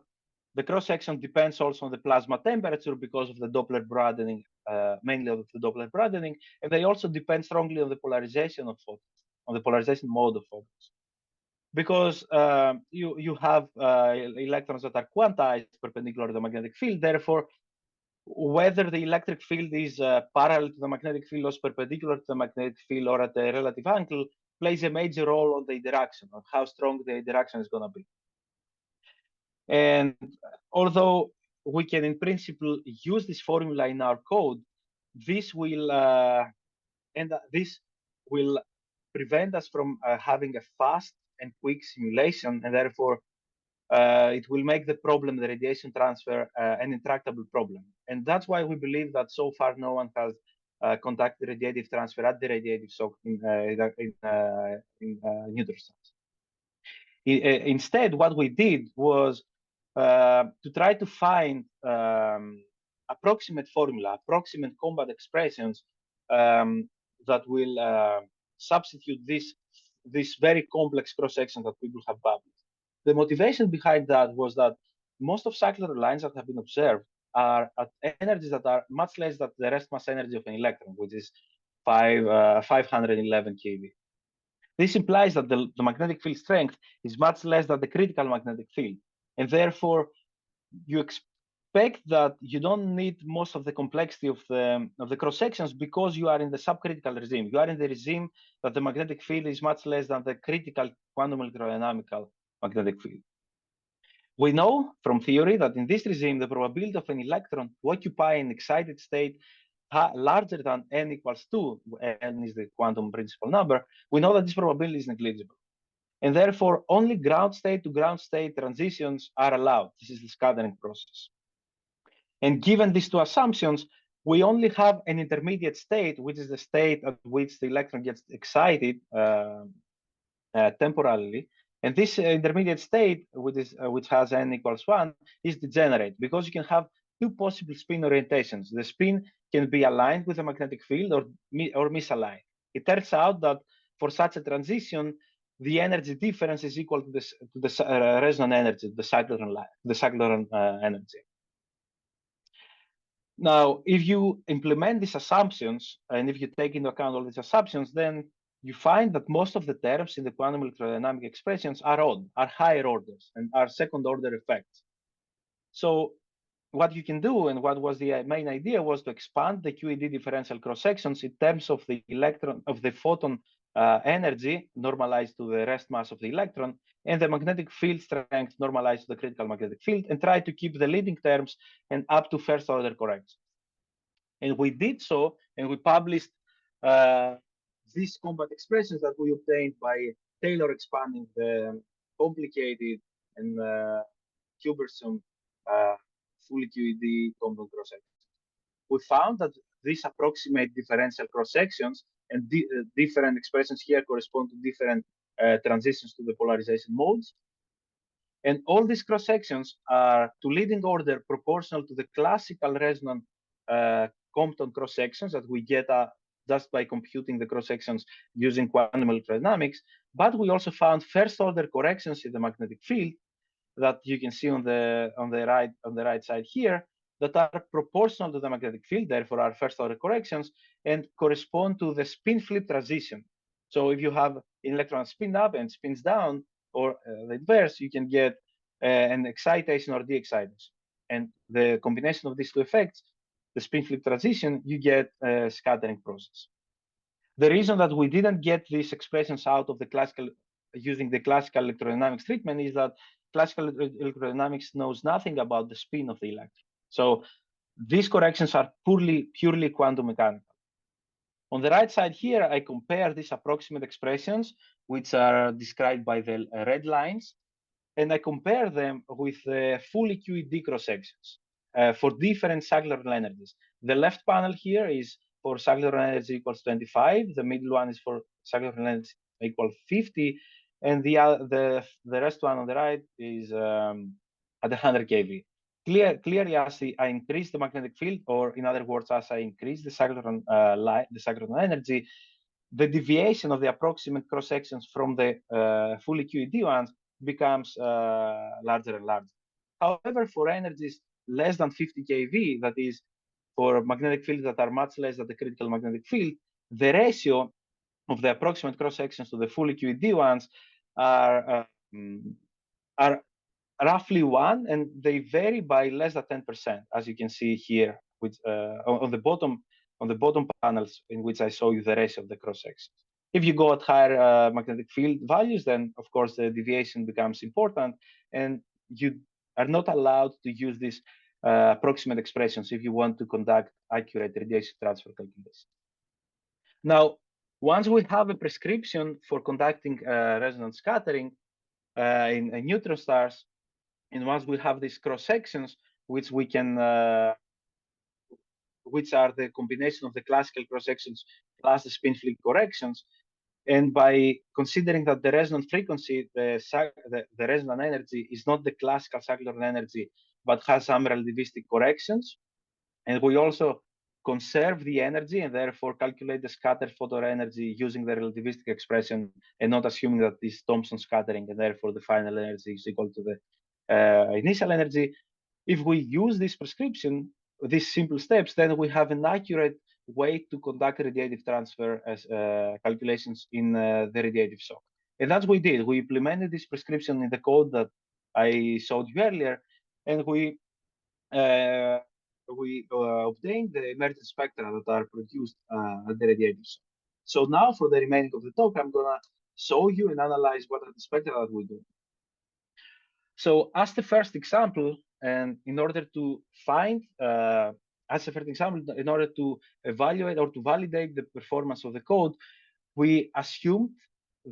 the cross-section depends also on the plasma temperature because of the Doppler broadening, mainly of the Doppler broadening, and they also depend strongly on the polarization of photons, on the polarization mode of photons. Because you have electrons that are quantized perpendicular to the magnetic field, therefore, whether the electric field is parallel to the magnetic field or perpendicular to the magnetic field or at a relative angle plays a major role on the interaction, on how strong the interaction is going to be. And although we can, in principle, use this formula in our code, this will prevent us from having a fast and quick simulation, and therefore it will make the problem, the radiation transfer, an intractable problem. And that's why we believe that so far no one has conducted radiative transfer at the radiative shock in neutron stars. Instead, what we did was to try to find approximate formula, approximate combat expressions that will substitute this very complex cross-section that people have published. The motivation behind that was that most of cyclotron lines that have been observed are at energies that are much less than the rest mass energy of an electron, which is 511 keV. This implies that the magnetic field strength is much less than the critical magnetic field. And therefore, you expect that you don't need most of the complexity of the cross sections because you are in the subcritical regime. You are in the regime that the magnetic field is much less than the critical quantum electrodynamical magnetic field. We know from theory that in this regime, the probability of an electron to occupy an excited state larger than n equals 2, n is the quantum principal number, we know that this probability is negligible. And therefore, only ground state to ground state transitions are allowed. This is the scattering process. And given these two assumptions, we only have an intermediate state, which is the state at which the electron gets excited temporarily. And this intermediate state, which has n equals 1, is degenerate because you can have two possible spin orientations. The spin can be aligned with the magnetic field or misaligned. It turns out that for such a transition, the energy difference is equal to the resonant energy, the cyclotron energy. Now, if you implement these assumptions, and if you take into account all these assumptions, then you find that most of the terms in the quantum electrodynamic expressions are odd, are higher orders, and are second-order effects. So what you can do, and what was the main idea, was to expand the QED differential cross-sections in terms of the photon energy normalized to the rest mass of the electron, and the magnetic field strength normalized to the critical magnetic field, and try to keep the leading terms and up to first-order corrections. And we did so, and we published these combat expressions that we obtained by Taylor expanding the complicated and cumbersome fully QED Compton cross-sections. We found that these approximate differential cross-sections and different expressions here correspond to different transitions to the polarization modes. And all these cross-sections are to leading order proportional to the classical resonant Compton cross-sections that we get just by computing the cross-sections using quantum electrodynamics. But we also found first-order corrections in the magnetic field that you can see on the right side here that are proportional to the magnetic field, therefore are first-order corrections, and correspond to the spin-flip transition. So if you have an electron spin up and spins down, or the inverse, you can get an excitation or de-excitation. And the combination of these two effects, the spin-flip transition, you get a scattering process. The reason that we didn't get these expressions out of the classical, using the classical electrodynamics treatment, is that classical electrodynamics knows nothing about the spin of the electron. So These corrections are purely quantum mechanical. On the right side here, I compare these approximate expressions, which are described by the red lines, and I compare them with the fully QED cross-sections for different cyclotron energies. The left panel here is for cyclotron energy equals 25. The middle one is for cyclotron energy equals 50, and the rest one on the right is at 100 keV. Clearly, as I increase the magnetic field, or in other words, as I increase the cyclotron energy, the deviation of the approximate cross sections from the fully QED ones becomes larger and larger. However, for energies less than 50 keV, that is, for magnetic fields that are much less than the critical magnetic field, the ratio of the approximate cross sections to the fully QED ones are roughly 1, and they vary by less than 10%, as you can see here, which on the bottom panels in which I show you the ratio of the cross sections. If you go at higher magnetic field values, then of course the deviation becomes important, and you are not allowed to use these approximate expressions if you want to conduct accurate radiation transfer calculations. Now, once we have a prescription for conducting resonance scattering in neutron stars, and once we have these cross sections, which we can, which are the combination of the classical cross sections plus the spin fleet corrections, and by considering that the resonant frequency, the resonant energy is not the classical cyclotron energy, but has some relativistic corrections, and we also conserve the energy and therefore calculate the scattered photon energy using the relativistic expression and not assuming that this Thomson scattering and therefore the final energy is equal to the initial energy. If we use this prescription, these simple steps, then we have an accurate way to conduct radiative transfer as calculations in the radiative shock. And that's what we did. We implemented this prescription in the code that I showed you earlier, and we obtained the emergent spectra that are produced at the radiative shock. So now for the remaining of the talk, I'm gonna show you and analyze what are the spectra that we do. So as the first example, and in order to find, as a first example, in order to evaluate or to validate the performance of the code, we assumed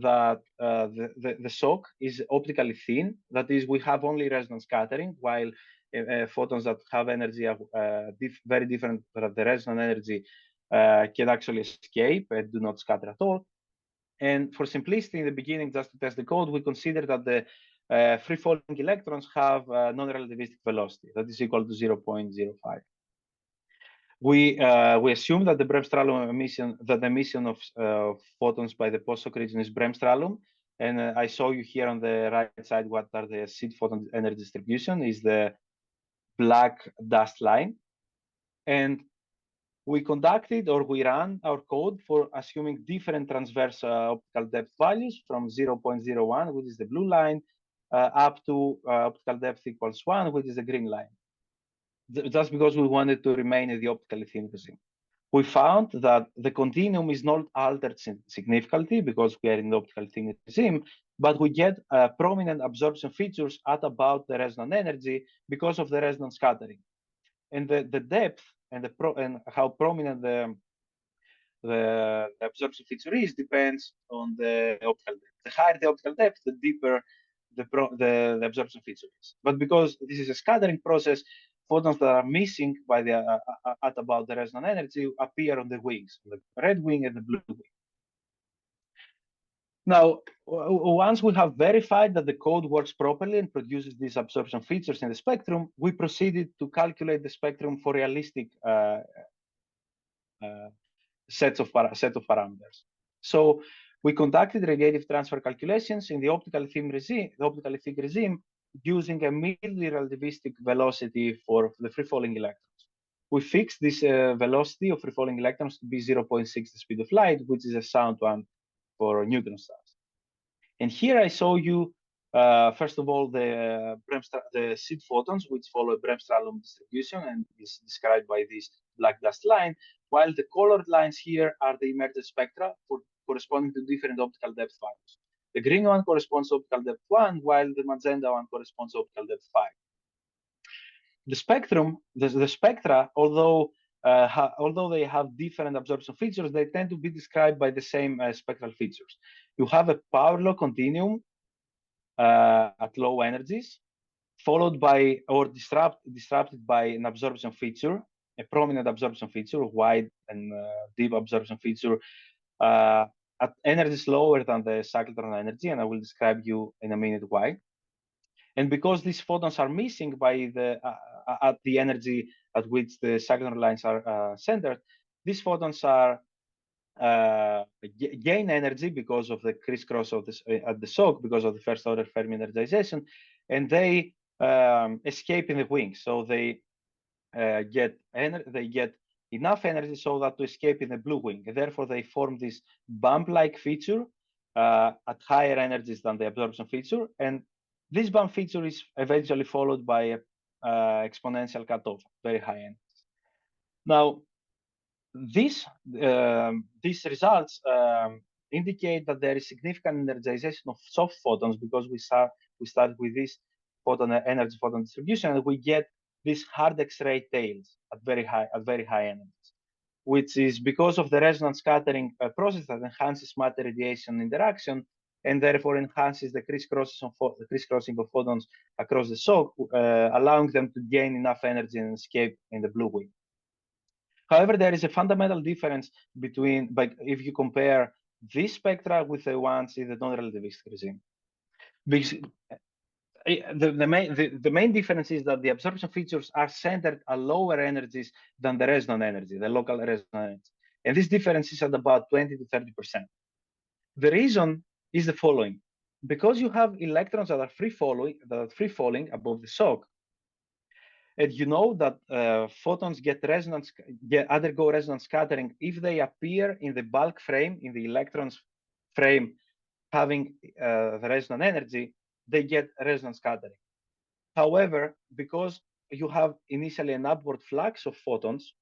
that the shock is optically thin. That is, we have only resonance scattering, while photons that have energy are very different from the resonant energy can actually escape and do not scatter at all. And for simplicity, in the beginning, just to test the code, we consider that the free-falling electrons have non-relativistic velocity that is equal to 0.05. We assume that the Bremsstrahlung emission, that the emission of photons by the post-shock region is Bremsstrahlung, and I show you here on the right side what are the seed photon energy distribution is the black dust line, and we conducted or we ran our code for assuming different transverse optical depth values from 0.01, which is the blue line, up to optical depth equals 1, which is the green line, just because we wanted to remain in the optically thin regime. We found that the continuum is not altered significantly because we are in the optical thin regime, but we get prominent absorption features at about the resonant energy because of the resonant scattering. And the depth and how prominent the absorption feature is depends on the optical depth. The higher the optical depth, the deeper the absorption feature is. But because this is a scattering process, photons that are missing by the at about the resonant energy appear on the wings, the red wing and the blue wing. Now, once we have verified that the code works properly and produces these absorption features in the spectrum, we proceeded to calculate the spectrum for realistic set of parameters. So we conducted radiative transfer calculations in the optically thick regime, using a mildly relativistic velocity for the free-falling electrons. We fixed this velocity of free-falling electrons to be 0.6 the speed of light, which is a sound one for neutron stars. And here I show you, first of all, the seed photons, which follow a Bremsstrahlung distribution and is described by this black dust line, while the colored lines here are the emergent spectra corresponding to different optical depth values. The green one corresponds to optical depth 1, while the magenta one corresponds to optical depth 5. The spectrum, the spectra, although they have different absorption features, they tend to be described by the same spectral features. You have a power law continuum at low energies, followed by or disrupted by an absorption feature, a prominent absorption feature, wide and deep absorption feature at energies lower than the cyclotron energy, and I will describe you in a minute why. And because these photons are missing by at the energy at which the cyclotron lines are centered, these photons are gain energy because of the crisscross of this at the SOC, because of the first order Fermi energization, and they escape in the wings. So they get enough energy so that to escape in the blue wing. And therefore, they form this bump-like feature at higher energies than the absorption feature. And this bump feature is eventually followed by a exponential cutoff, very high energies. Now, these results indicate that there is significant energization of soft photons because we start with this energy photon distribution, and we get these hard X-ray tails at very high energies, which is because of the resonance scattering process that enhances matter radiation interaction and therefore enhances the crisscrossing of photons across the SOC, allowing them to gain enough energy and escape in the blue wing. However, there is a fundamental difference between, if you compare these spectra with the ones in the non-relativistic regime. Because the main difference is that the absorption features are centered at lower energies than the resonant energy, the local resonant energy. And this difference is at about 20 to 30%. The reason is the following. Because you have electrons that are free falling above the SOC, and you know that photons undergo resonance scattering if they appear in the bulk frame, in the electrons frame having the resonant energy, they get resonance scattering. However, because you have initially an upward flux of photons,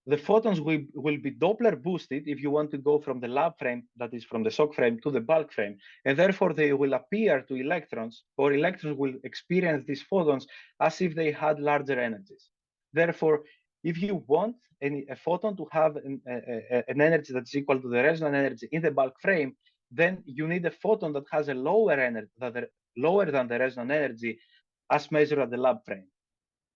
the photons will be Doppler boosted if you want to go from the lab frame, that is from the SOC frame, to the bulk frame. And therefore, they will appear to electrons, or electrons will experience these photons as if they had larger energies. Therefore, if you want a photon to have an energy that's equal to the resonant energy in the bulk frame, then you need a photon that has a lower energy, lower than the resonant energy as measured at the lab frame.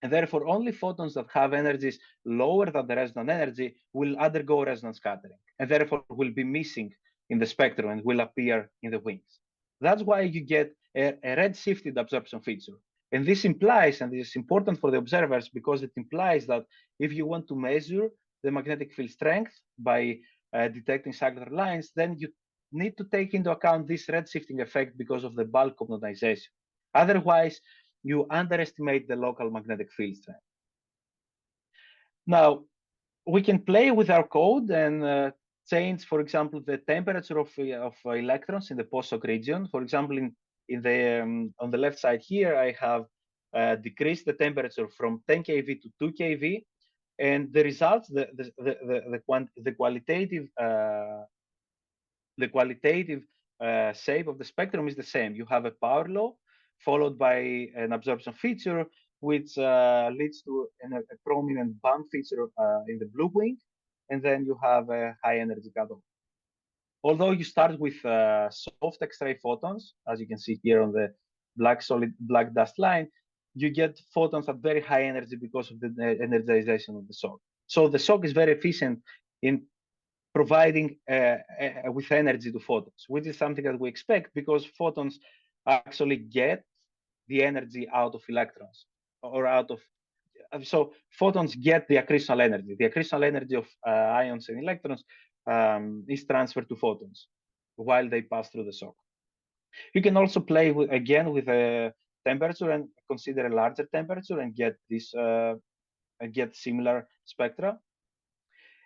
And therefore, only photons that have energies lower than the resonant energy will undergo resonance scattering, and therefore will be missing in the spectrum and will appear in the wings. That's why you get a red-shifted absorption feature. And this implies, and this is important for the observers because it implies that if you want to measure the magnetic field strength by detecting cyclotron lines, then you need to take into account this red-shifting effect because of the bulk quantization. Otherwise, you underestimate the local magnetic field strength. Now, we can play with our code and change, for example, the temperature of electrons in the post-SOC region. For example, on the left side here, I have decreased the temperature from 10 keV to 2 keV, and the results, the qualitative shape of the spectrum is the same. You have a power law followed by an absorption feature, which leads to a prominent bump feature in the blue wing, and then you have a high energy cutoff. Although you start with soft X-ray photons, as you can see here on the black dust line, you get photons at very high energy because of the energization of the SOC. So the SOC is very efficient in providing with energy to photons, which is something that we expect because photons actually get the energy out of electrons or so photons get the accretional energy. The accretional energy of ions and electrons is transferred to photons while they pass through the SOC. You can also play with a temperature and consider a larger temperature and get similar spectra.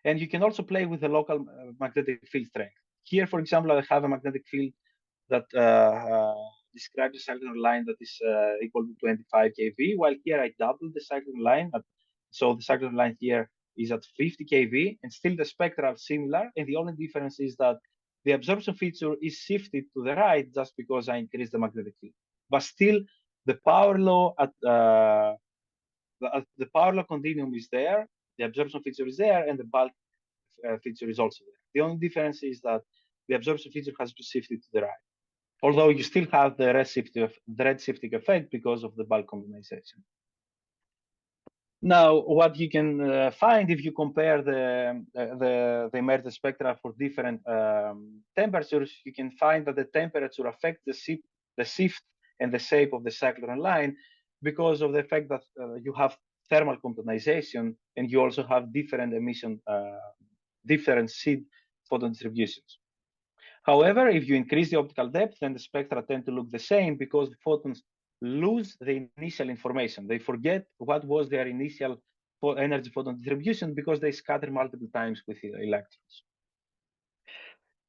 And you can also play with the local magnetic field strength. Here, for example, I have a magnetic field that describes a cyclotron line that is equal to 25 keV, while here I doubled the cyclotron line. So the cyclotron line here is at 50 keV, and still the spectra are similar. And the only difference is that the absorption feature is shifted to the right just because I increased the magnetic field. But still, the power law the power law continuum is there, the absorption feature is there, and the bulk feature is also there. The only difference is that the absorption feature has been shifted to the right, although you still have the redshifting effect because of the bulk condensation. Now, what you can find if you compare the emergent spectra for different temperatures, you can find that the temperature affects the shift and the shape of the cyclotron-line because of the fact that you have thermal condensation and you also have different emission, different seed photon distributions. However, if you increase the optical depth, then the spectra tend to look the same because the photons lose the initial information. They forget what was their initial energy photon distribution because they scatter multiple times with the electrons.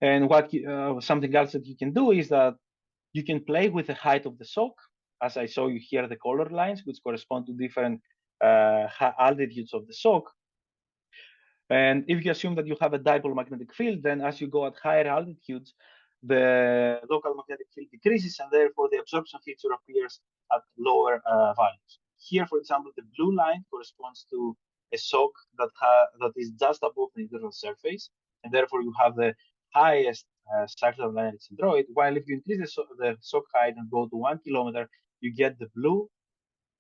And what something else that you can do is that you can play with the height of the shock. As I show you here, the color lines, which correspond to different altitudes of the shock. And if you assume that you have a dipole magnetic field, then as you go at higher altitudes, the local magnetic field decreases, and therefore the absorption feature appears at lower values. Here, for example, the blue line corresponds to a shock that is just above the neutron surface, and therefore you have the highest cyclotron-line centroid. While if you increase the shock height and go to 1 kilometer, you get the blue,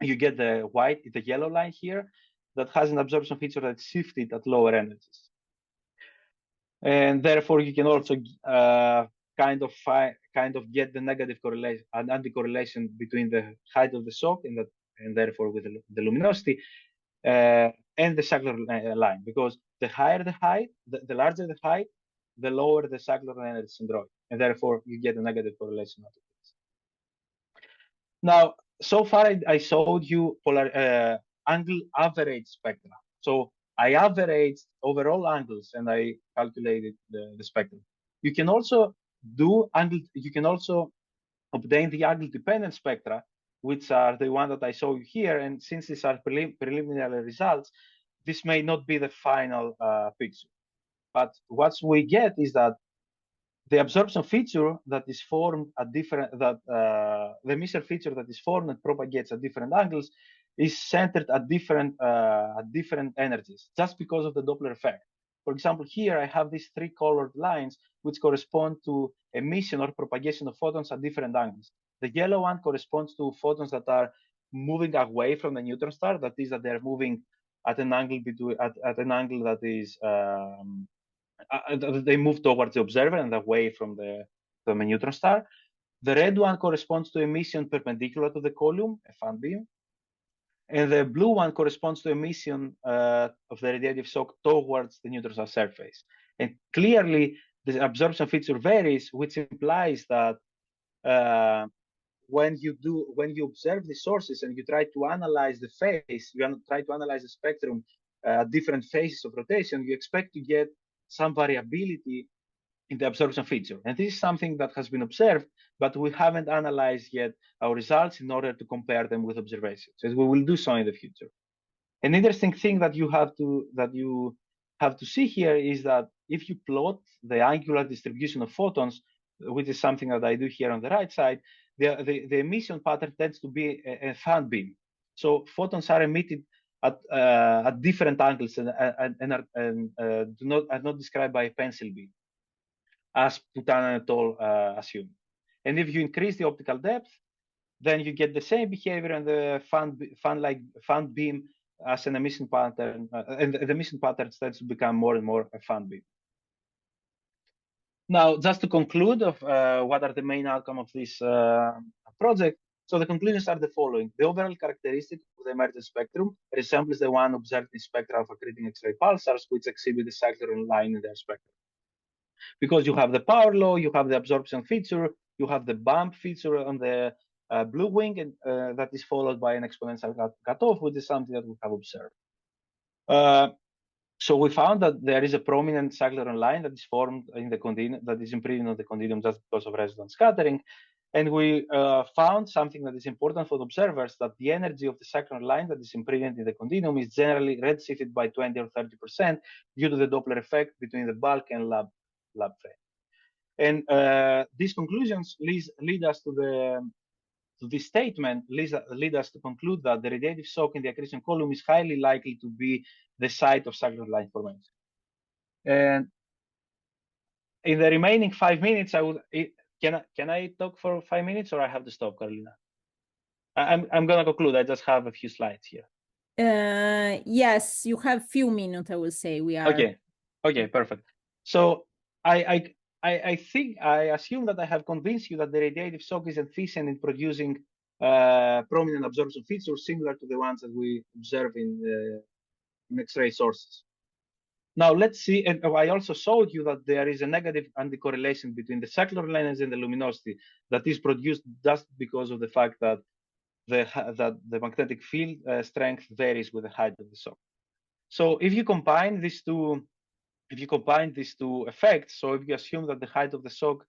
you get the white, the yellow line here, that has an absorption feature that's shifted at lower energies. And therefore, you can also kind of get the negative correlation, an anti-correlation between the height of the shock and therefore with the luminosity and the cyclotron line, because the higher the height, the larger the height, the lower the cyclotron energy centroid, and therefore you get a negative correlation out of this. Now, so far I showed you angle average spectra. So I averaged overall angles and I calculated the spectrum. You can also do angle. You can also obtain the angle dependent spectra, which are the one that I show you here. And since these are preliminary results, this may not be the final picture. But what we get is that the absorption feature that is formed at different, the emission feature that is formed and propagates at different angles is centered at different energies, just because of the Doppler effect. For example, here I have these three colored lines which correspond to emission or propagation of photons at different angles. The yellow one corresponds to photons that are moving away from the neutron star. That is, that they're moving at an angle at an angle that is they move towards the observer and away from the neutron star. The red one corresponds to emission perpendicular to the column, a fan beam. And the blue one corresponds to emission of the radiative shock towards the neutron star surface. And clearly, the absorption feature varies, which implies that when you observe the sources and you try to analyze the phase, you try to analyze the spectrum at different phases of rotation, you expect to get some variability in the absorption feature. And this is something that has been observed, but we haven't analyzed yet our results in order to compare them with observations, as we will do so in the future. An interesting thing that you have to see here is that if you plot the angular distribution of photons, which is something that I do here on the right side, the emission pattern tends to be a fan beam. So photons are emitted at different angles and are not described by a pencil beam, as Putanen et al. Assume. And if you increase the optical depth, then you get the same behavior and the fan beam as an emission pattern, and the emission pattern starts to become more and more a fan beam. Now, just to conclude of what are the main outcome of this project, so the conclusions are the following. The overall characteristic of the emergent spectrum resembles the one observed in spectra of accreting X-ray pulsars, which exhibit the cyclotron-line in their spectrum. Because you have the power law, you have the absorption feature, you have the bump feature on the blue wing, and that is followed by an exponential cutoff, which is something that we have observed. So we found that there is a prominent cyclotron line that is formed in the continuum, that is imprinted on the continuum just because of resonance scattering. And we found something that is important for the observers, that the energy of the cyclotron line that is imprinted in the continuum is generally redshifted by 20 or 30% due to the Doppler effect between the bulk and lab frame. And these conclusions lead us to to this statement lead us to conclude that the radiative shock in the accretion column is highly likely to be the site of cyclotron-line formation. And in the remaining 5 minutes, can I talk for 5 minutes, or I have to stop, Carolina? I'm gonna conclude. I just have a few slides here. Yes, you have few minutes, I will say. We are okay, perfect. So I think I assume that I have convinced you that the radiative shock is efficient in producing prominent absorption features similar to the ones that we observe in X-ray sources. Now let's see, and I also showed you that there is a negative anticorrelation between the cyclotron energy and the luminosity that is produced just because of the fact that the magnetic field strength varies with the height of the shock. So if you combine these two effects, so if you assume that the height of the shock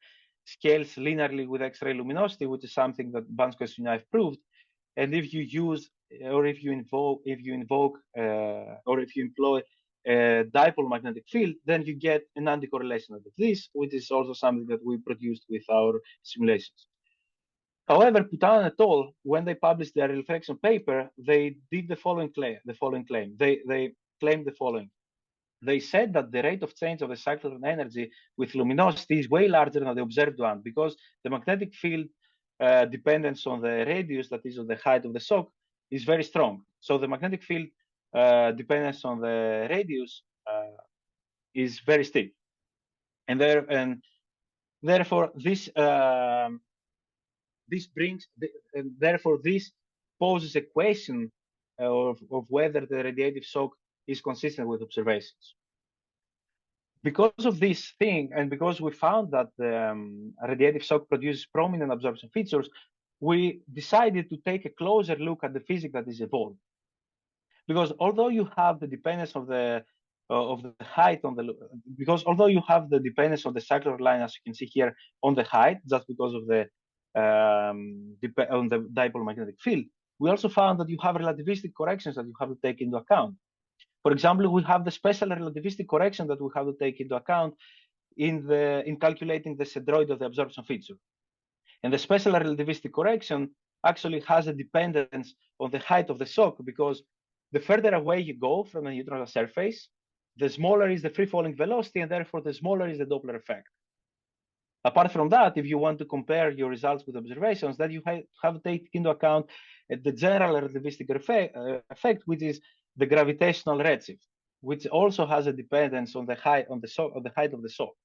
scales linearly with X-ray luminosity, which is something that Ban's question I've proved, and if you use or if you employ a dipole magnetic field, then you get an anticorrelation of this, which is also something that we produced with our simulations. However, Putanen et al., when they published their reflection paper, they did the following claim. They claimed the following. They said that the rate of change of the cyclotron energy with luminosity is way larger than the observed one because the magnetic field dependence on the radius, that is on the height of the shock, is very strong. So the magnetic field dependence on the radius is very steep, and therefore this poses a question of whether the radiative shock is consistent with observations. Because of this thing, and because we found that the radiative shock produces prominent absorption features, we decided to take a closer look at the physics that is evolved. Because although you have the dependence of the height on the, because although you have the dependence of the cyclotron line, as you can see here, on the height, just because of the on the dipole magnetic field, we also found that you have relativistic corrections that you have to take into account. For example, we have the special relativistic correction that we have to take into account in calculating the centroid of the absorption feature. And the special relativistic correction actually has a dependence on the height of the shock, because the further away you go from the neutron surface, the smaller is the free-falling velocity, and therefore the smaller is the Doppler effect. Apart from that, if you want to compare your results with observations, that you have to take into account the general relativistic effect, which is the gravitational redshift, which also has a dependence on the height of the shock.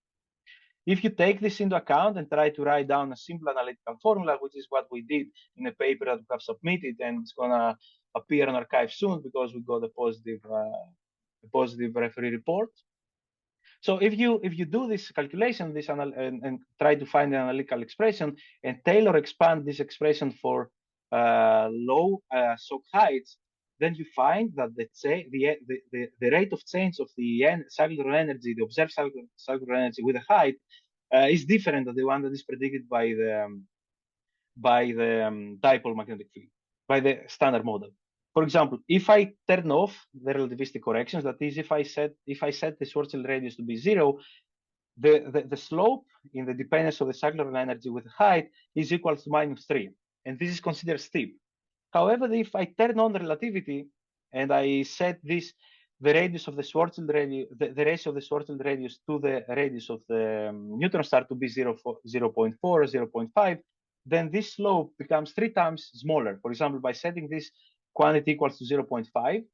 If you take this into account and try to write down a simple analytical formula, which is what we did in a paper that we have submitted, and it's gonna appear on arXiv soon because we got a positive referee report. So if you do this calculation, and try to find an analytical expression and tailor expand this expression for low shock heights, then you find that the rate of change of the cyclotron energy, the observed cyclotron energy with a height, is different than the one that is predicted by the dipole magnetic field, by the standard model. For example, if I turn off the relativistic corrections, that is, if I set the Schwarzschild radius to be 0, the slope in the dependence of the cyclotron energy with height is equal to -3, and this is considered steep. However, if I turn on the relativity and I set the radius of the Schwarzschild radius, the ratio of the Schwarzschild radius to the radius of the neutron star to be 0.4 or 0.5, then this slope becomes 3 times smaller. For example, by setting this quantity equals to 0.5,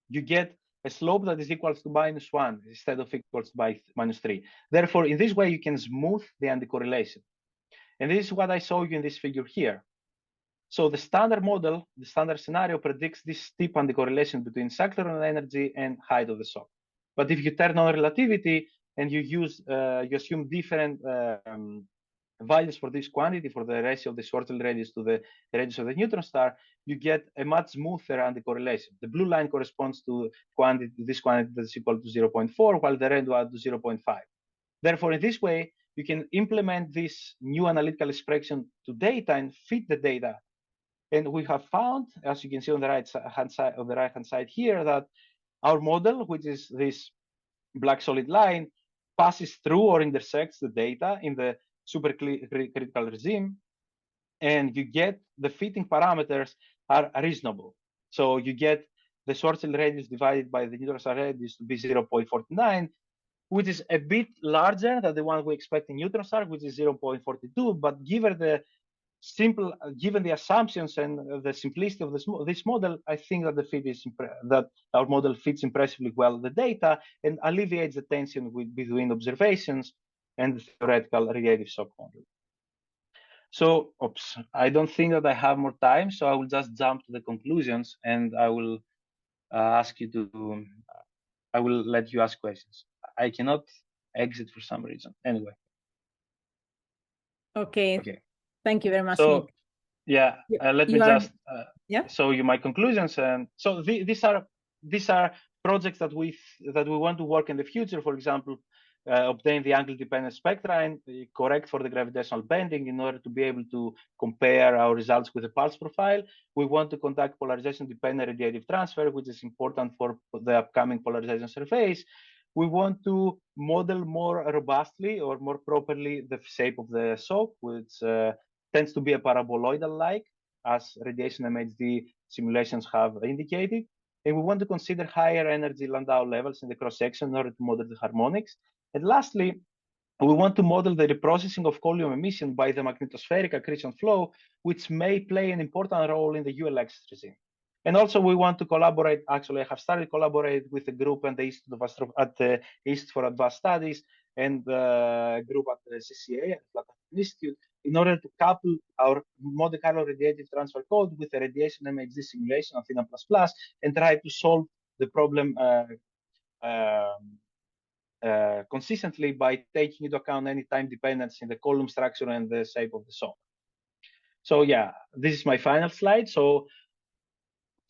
you get a slope that is equal to -1 instead of equals by -3. Therefore, in this way, you can smooth the anticorrelation. And this is what I show you in this figure here. So the standard model, the standard scenario, predicts this steep anticorrelation between cyclotron energy and height of the shock. But if you turn on relativity and you assume different values for this quantity, for the ratio of the Schwarzschild radius to the radius of the neutron star, you get a much smoother anticorrelation. The blue line corresponds to this quantity that is equal to 0.4, while the red one to 0.5. Therefore, in this way, you can implement this new analytical expression to data and fit the data. And we have found, as you can see on the right-hand side here, that our model, which is this black solid line, passes through or intersects the data in the supercritical regime, and you get the fitting parameters are reasonable. So you get the Schwarzschild radius divided by the neutron star radius to be 0.49, which is a bit larger than the one we expect in neutron star, which is 0.42. But given the assumptions and the simplicity of this model, I think that that our model fits impressively well the data and alleviates the tension between observations and the theoretical radiative shock model. So, I don't think that I have more time, so I will just jump to the conclusions, and I will I will let you ask questions. I cannot exit for some reason. Anyway. Okay. Thank you very much, So, Nick. yeah, let me just show you my conclusions. And so these are projects that we want to work in the future. For example, obtain the angle-dependent spectra and correct for the gravitational bending in order to be able to compare our results with the pulse profile. We want to conduct polarization-dependent radiative transfer, which is important for the upcoming polarization surface. We want to model more robustly or more properly the shape of the shock, which tends to be a paraboloidal-like, as radiation MHD simulations have indicated. And we want to consider higher energy Landau levels in the cross-section in order to model the harmonics. And lastly, we want to model the reprocessing of column emission by the magnetospheric accretion flow, which may play an important role in the ULX regime. And also, we want to collaborate. Actually, I have started collaborating with a group at the Institute for Advanced Studies and a group at the CCA, at Princeton Institute, in order to couple our Monte Carlo radiative transfer code with the radiation MHD simulation of Theta++ and try to solve the problem consistently by taking into account any time dependence in the column structure and the shape of the shock. So yeah, this is my final slide. So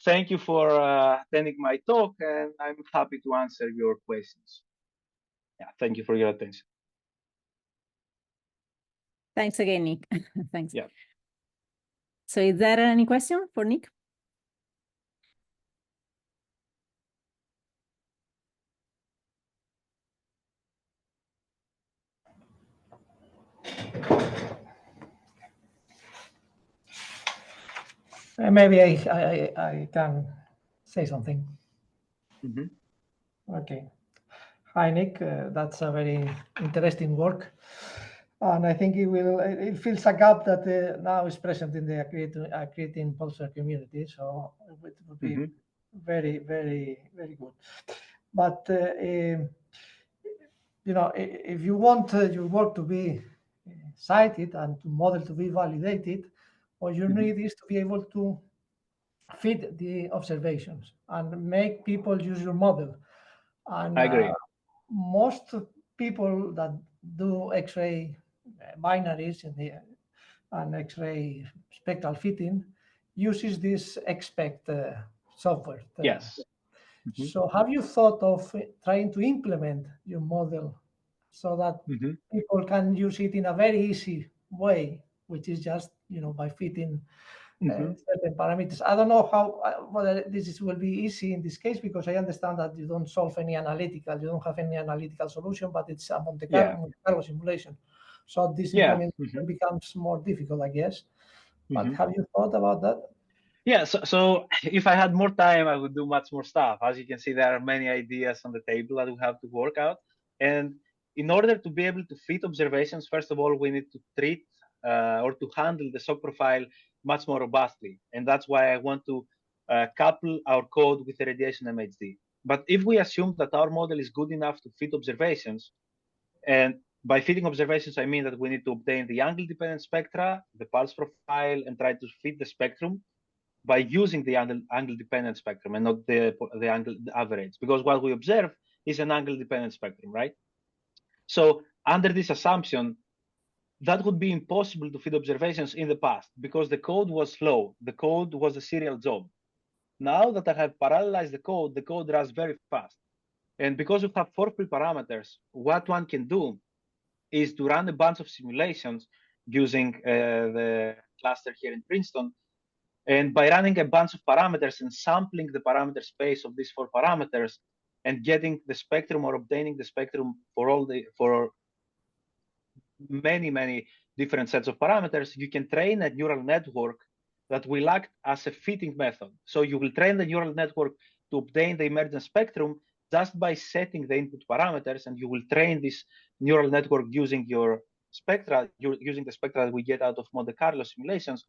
thank you for attending my talk, and I'm happy to answer your questions. Yeah, thank you for your attention. Thanks again, Nick. Thanks. Yeah. So is there any question for Nick? Maybe I can say something. Mm-hmm. Okay. Hi, Nick. That's a very interesting work. And I think it fills a gap that now is present in the accreting pulsar community. So it would be very, very, very good. But, you know, if you want your work to be cited and to model to be validated, what you need is to be able to fit the observations and make people use your model. And I agree. Most people that do X-ray binaries and X-ray spectral fitting uses this expect software. Yes. So have you thought of trying to implement your model so that people can use it in a very easy way, which is just, you know, by fitting certain parameters? I don't know how whether this will be easy in this case, because I understand that you don't solve any analytical, you don't have any analytical solution, but it's a Monte Carlo simulation. So this implementation becomes more difficult, I guess. But have you thought about that? Yeah, so if I had more time, I would do much more stuff. As you can see, there are many ideas on the table that we have to work out. And in order to be able to fit observations, first of all, we need to treat or to handle the shock profile much more robustly. And that's why I want to couple our code with the radiation MHD. But if we assume that our model is good enough to fit observations, and by fitting observations, I mean that we need to obtain the angle-dependent spectra, the pulse profile, and try to fit the spectrum by using the angle-dependent spectrum and not the angle average, because what we observe is an angle-dependent spectrum, right? So under this assumption, that would be impossible to fit observations in the past because the code was slow. The code was a serial job. Now that I have parallelized the code runs very fast. And because we have 4 pre-parameters, what one can do is to run a bunch of simulations using the cluster here in Princeton. And by running a bunch of parameters and sampling the parameter space of these 4 parameters and getting the spectrum or obtaining the spectrum for many different sets of parameters, you can train a neural network that will act as a fitting method. So you will train the neural network to obtain the emergent spectrum just by setting the input parameters, and you will train this neural network using your spectra, using the spectra that we get out of Monte Carlo simulations.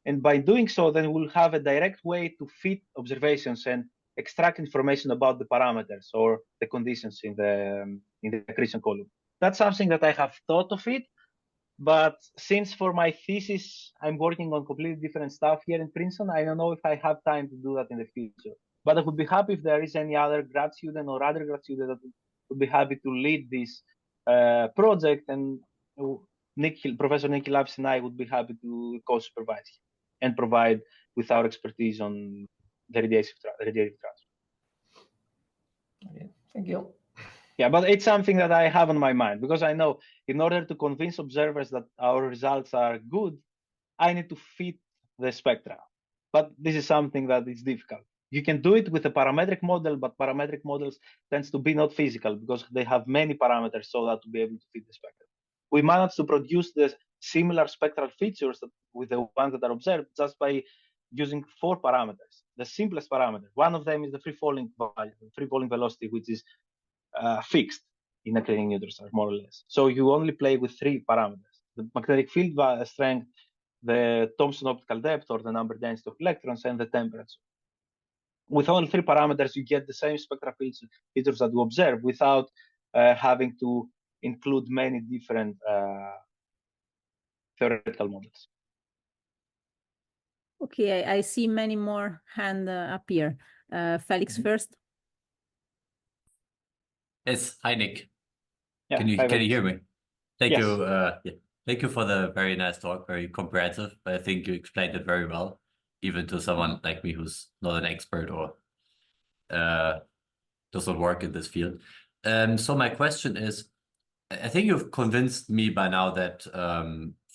And by doing so, then we'll have a direct way to fit observations and extract information about the parameters or the conditions in the accretion column. That's something that I have thought of it, but since for my thesis I'm working on completely different stuff here in Princeton, I don't know if I have time to do that in the future. But I would be happy if there is any other grad student or other grad student that would be happy to lead this project, and Professor Nicky Lapis and I would be happy to co-supervise and provide with our expertise on the radiative transfer. Okay, thank you. Yeah, but it's something that I have on my mind, because I know in order to convince observers that our results are good, I need to fit the spectra. But this is something that is difficult. You can do it with a parametric model, but parametric models tends to be not physical because they have many parameters so that to be able to fit the spectrum. We managed to produce the similar spectral features with the ones that are observed just by using 4 parameters, the simplest parameter. One of them is the free falling velocity, which is fixed in accreting neutron stars, more or less. So you only play with 3 parameters: the magnetic field strength, the Thomson optical depth or the number density of electrons, and the temperature. With only 3 parameters, you get the same spectral features that you observe without having to include many different theoretical models. Okay, I see many more hands up here. Felix first. Yes, hi Nick. Yeah, can you hear me? Thank yes. you. Thank you for the very nice talk, very comprehensive. I think you explained it very well, even to someone like me who's not an expert or doesn't work in this field. So my question is, I think you've convinced me by now that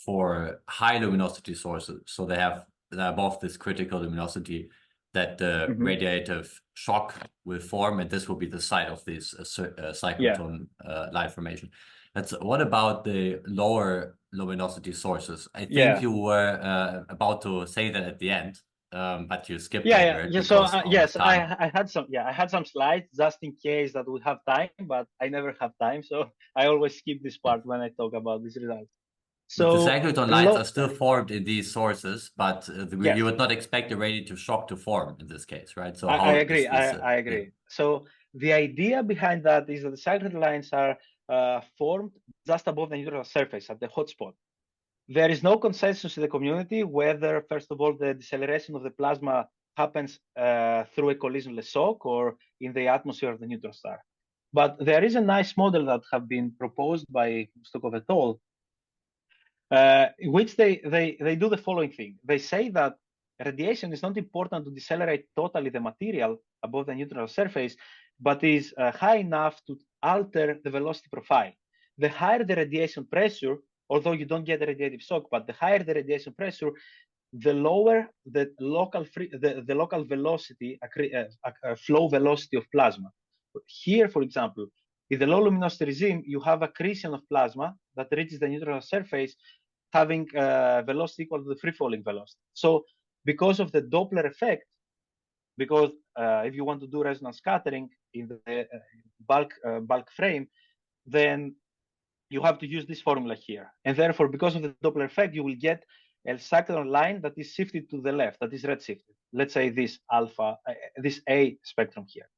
for high luminosity sources, so they're above this critical luminosity, that the radiative shock will form, and this will be the site of this cyclotron-line formation. What about the lower luminosity sources? I think you were about to say that at the end, but you skipped over it. So yes, I had some slides just in case that we have time, but I never have time, so I always skip this part when I talk about these results. So the cyclotron lines are still formed in these sources, but you would not expect the radiative shock to form in this case, right? So I agree. I agree. Yeah. So the idea behind that is that the cyclotron lines are formed just above the neutral surface at the hotspot. There is no consensus in the community whether, first of all, the deceleration of the plasma happens through a collisionless shock or in the atmosphere of the neutron star. But there is a nice model that have been proposed by Stokov et al., in which they do the following thing. They say that radiation is not important to decelerate totally the material above the neutron surface, but is high enough to alter the velocity profile. The higher the radiation pressure, although you don't get a radiative shock, but the higher the radiation pressure, the lower the local velocity, flow velocity of plasma. Here, for example, in the low luminosity regime, you have accretion of plasma that reaches the neutron surface having velocity equal to the free falling velocity. So because of the Doppler effect, because if you want to do resonance scattering in the bulk frame, then you have to use this formula here. And therefore, because of the Doppler effect, you will get a cyclotron line that is shifted to the left, that is redshifted. Let's say this alpha, this A spectrum here.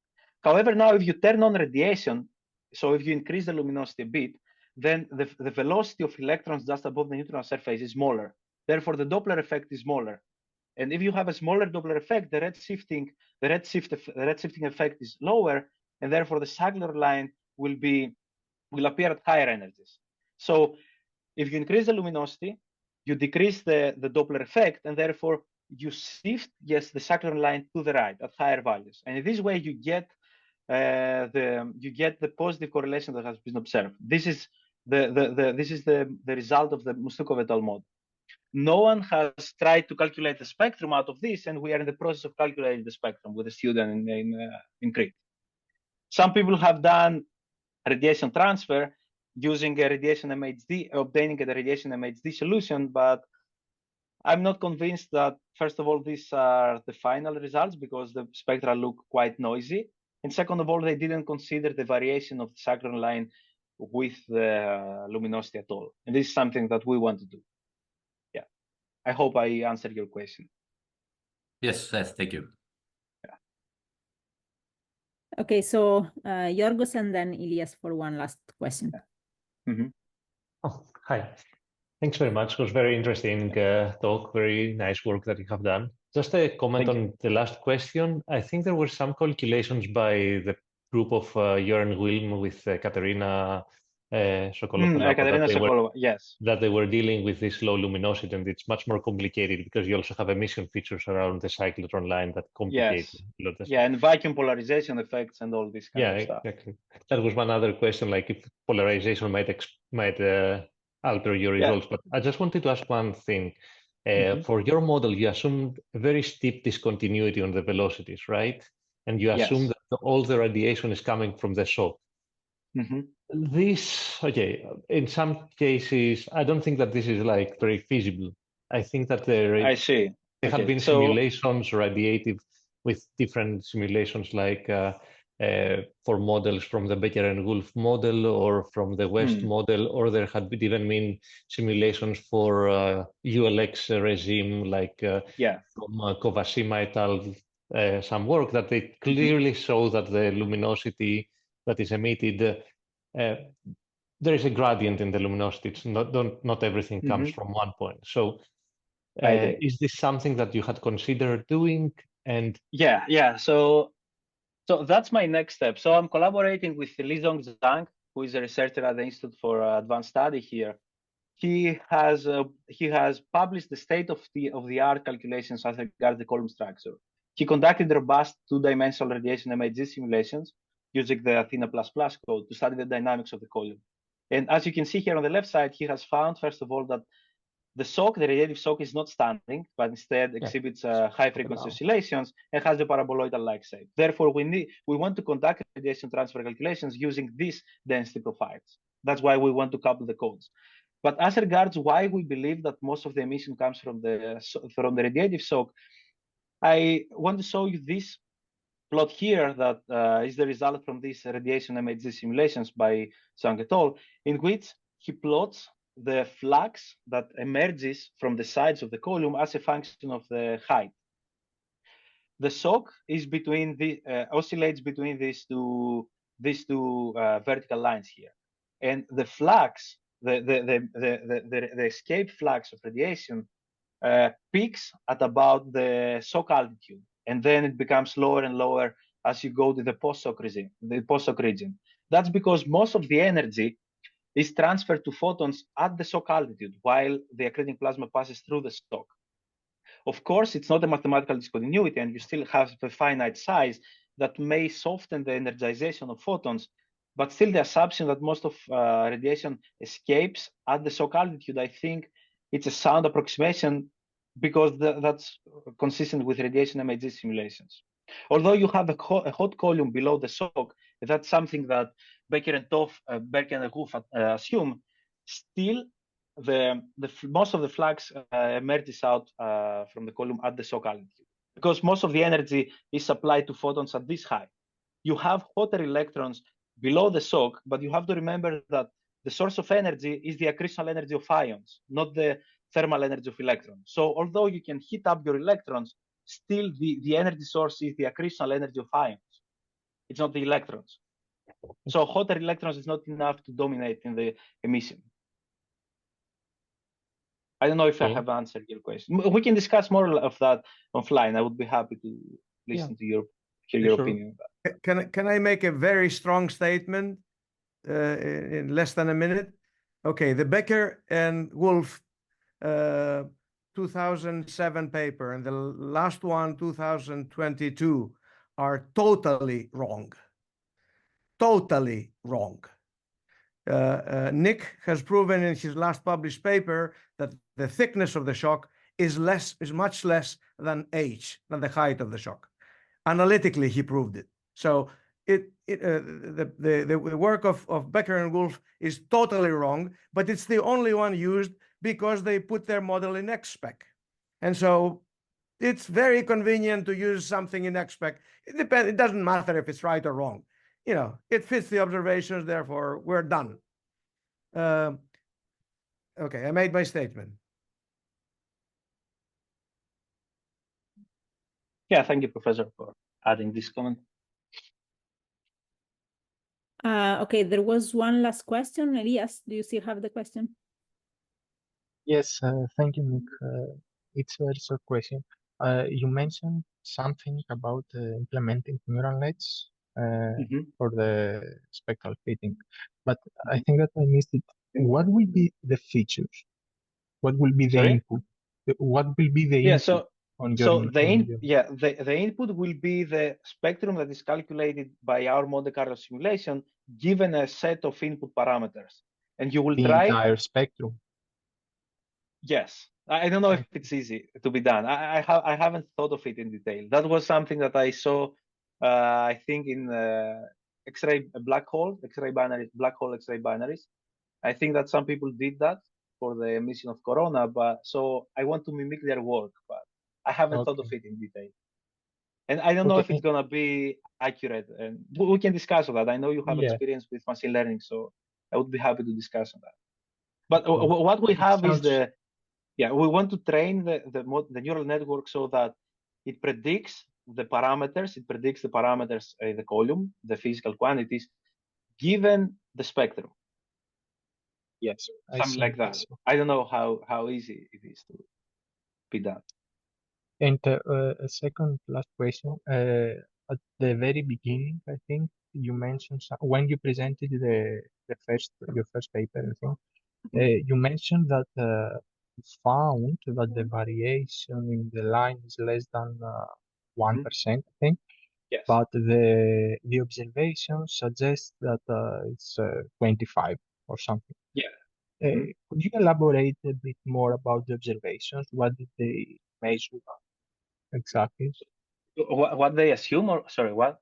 However, now if you turn on radiation, so if you increase the luminosity a bit, then the velocity of electrons just above the neutron surface is smaller. Therefore, the Doppler effect is smaller. And if you have a smaller Doppler effect, the redshifting effect is lower, and therefore the cyclotron line will appear at higher energies. So if you increase the luminosity, you decrease the Doppler effect, and therefore you shift, the cyclotron line to the right at higher values. And in this way, you get the positive correlation that has been observed. This is the result of the Mustukov et al. Model. No one has tried to calculate the spectrum out of this, and we are in the process of calculating the spectrum with a student in Crete. Some people have done radiation transfer, using a radiation MHD, obtaining a radiation MHD solution, but I'm not convinced that, first of all, these are the final results because the spectra look quite noisy. And second of all, they didn't consider the variation of the cyclotron line with the luminosity at all. And this is something that we want to do. Yeah, I hope I answered your question. Yes, thank you. Okay, so Yorgos and then Ilias for one last question. Mm-hmm. Oh, hi. Thanks very much. It was very interesting talk, very nice work that you have done. Just a comment on the last question. I think there were some calculations by the group of Jörn Wilm with Katerina Sokolova, yes, that they were dealing with this low luminosity, and it's much more complicated because you also have emission features around the cyclotron line that complicate Loudas. Yeah, and vacuum polarization effects and all this kind of stuff. Exactly. That was one other question, like if polarization might alter your results. But I just wanted to ask one thing. For your model, you assumed a very steep discontinuity on the velocities, right? And you assume that all the radiation is coming from the shock. This, in some cases, I don't think that this is like very feasible. I think that there have been simulations, radiative, with different simulations like for models from the Becker and Wolf model or from the West model, or there had even been simulations for ULX regime like from Kovashima et al. Some work that they clearly show that the luminosity that is emitted, there is a gradient in the luminosity. It's not everything comes from one point. So is this something that you had considered doing? And So that's my next step. So I'm collaborating with Lizong Zhang, who is a researcher at the Institute for Advanced Study here. He has published the state-of-the-art calculations as regards the column structure. He conducted robust two-dimensional radiation MHD simulations using the Athena++ code to study the dynamics of the column. And as you can see here on the left side, he has found, first of all, that the shock, the radiative shock, is not standing, but instead exhibits high-frequency oscillations and has the paraboloidal-like shape. Therefore, we want to conduct radiation transfer calculations using these density profiles. That's why we want to couple the codes. But as regards why we believe that most of the emission comes from the radiative shock, I want to show you this plot here that is the result from these radiation MHD simulations by Zhang et al., in which he plots the flux that emerges from the sides of the column as a function of the height. The shock is oscillates between these two vertical lines here, and the flux, the escape flux of radiation peaks at about the shock altitude, and then it becomes lower and lower as you go to the post-shock region. That's because most of the energy is transferred to photons at the shock altitude while the accreting plasma passes through the shock. Of course, it's not a mathematical discontinuity, and you still have a finite size that may soften the energization of photons, but still the assumption that most of radiation escapes at the shock altitude, I think it's a sound approximation because that's consistent with radiation MHD simulations. Although you have a hot column below the shock, that's something that Becker and Wolf assume, still most of the flux emerges out from the column at the shock altitude, because most of the energy is supplied to photons at this height. You have hotter electrons below the shock, but you have to remember that the source of energy is the accretional energy of ions, not the thermal energy of electrons. So although you can heat up your electrons, still the energy source is the accretional energy of ions. It's not the electrons. So hotter electrons is not enough to dominate in the emission. I don't know if I have answered your question. We can discuss more of that offline. I would be happy to listen to hear your opinion. Can I make a very strong statement in less than a minute? Okay, the Becker and Wolf 2007 paper and the last one, 2022, are totally wrong. Totally wrong. Nick has proven in his last published paper that the thickness of the shock is much less than h, than the height of the shock. Analytically, he proved it. So the work of Becker and Wolf is totally wrong, but it's the only one used because they put their model in X-spec. And so it's very convenient to use something in X-spec. It doesn't matter if it's right or wrong. You know, it fits the observations, therefore we're done. Okay, I made my statement. Yeah, thank you, Professor, for adding this comment. Okay, there was one last question. Elias, do you still have the question? Yes, thank you, Nick. It's a very short question. You mentioned something about implementing neural nets for the spectral fitting, but I think that I missed it. What will be the features? What will be the input? What will be the input on your the input will be the spectrum that is calculated by our Monte Carlo simulation given a set of input parameters, and you will try the entire spectrum. Yes, I don't know if it's easy to be done. I haven't thought of it in detail. That was something that I saw, I think, in X-ray black hole X-ray binaries. I think that some people did that for the emission of corona, but so I want to mimic their work, but I haven't thought of it in detail. And I don't know if it's gonna be accurate. And we can discuss on that. I know you have experience with machine learning, so I would be happy to discuss on that. But what we have is we want to train the neural network so that it predicts the parameters. It predicts the parameters in the column, the physical quantities, given the spectrum. Yes, something like that. I don't know how easy it is to be done. And a second last question. At the very beginning, I think you mentioned when you presented your first paper, I think, you mentioned that you found that the variation in the line is less than 1%, I think. Yes. But the observation suggests that it's 25 or something. Yeah. Could you elaborate a bit more about the observations? What did they measure exactly? What they assume, or sorry, what?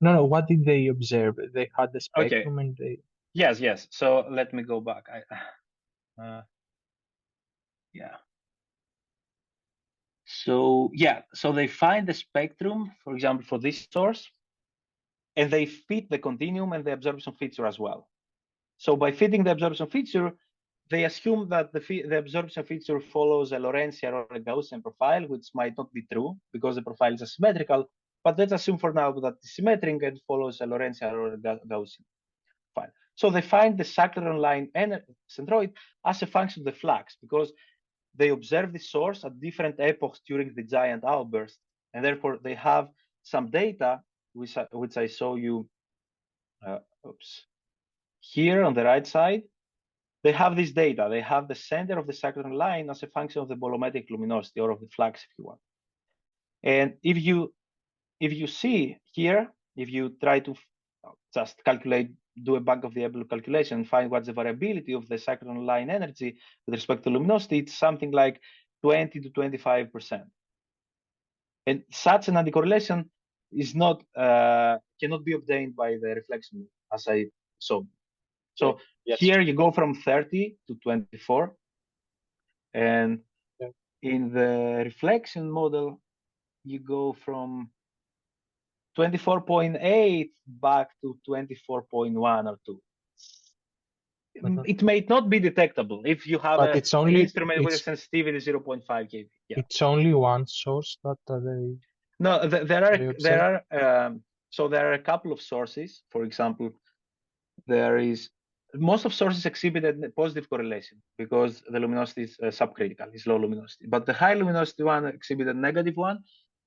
No, what did they observe? They had the spectrum and they... Yes. So let me go back. So they find the spectrum, for example, for this source, and they fit the continuum and the absorption feature as well. So by fitting the absorption feature, they assume that the absorption feature follows a Lorentzian or a Gaussian profile, which might not be true because the profile is asymmetrical. But let's assume for now that it's symmetric and follows a Lorentzian or a Gaussian profile. So they find the cyclotron-line centroid as a function of the flux because they observe the source at different epochs during the giant outburst, and therefore they have some data which I show you. Here on the right side, they have this data. They have the center of the cyclotron line as a function of the bolometric luminosity, or of the flux, if you want. And if you see here, if you try to just do a back of the envelope calculation and find what's the variability of the cyclotron line energy with respect to luminosity, it's something like 20 to 25%. And such an anticorrelation is not cannot be obtained by the reflection, as I showed. So here you go from 30 to 24, and in the reflection model, you go from 24.8 back to 24.1 or 2. It may not be detectable if you have an instrument with a sensitivity 0.5 kV. Yeah. It's only one source that they... No, there are a couple of sources. For example, most of sources exhibit a positive correlation because the luminosity is subcritical, is low luminosity. But the high luminosity one exhibit a negative one.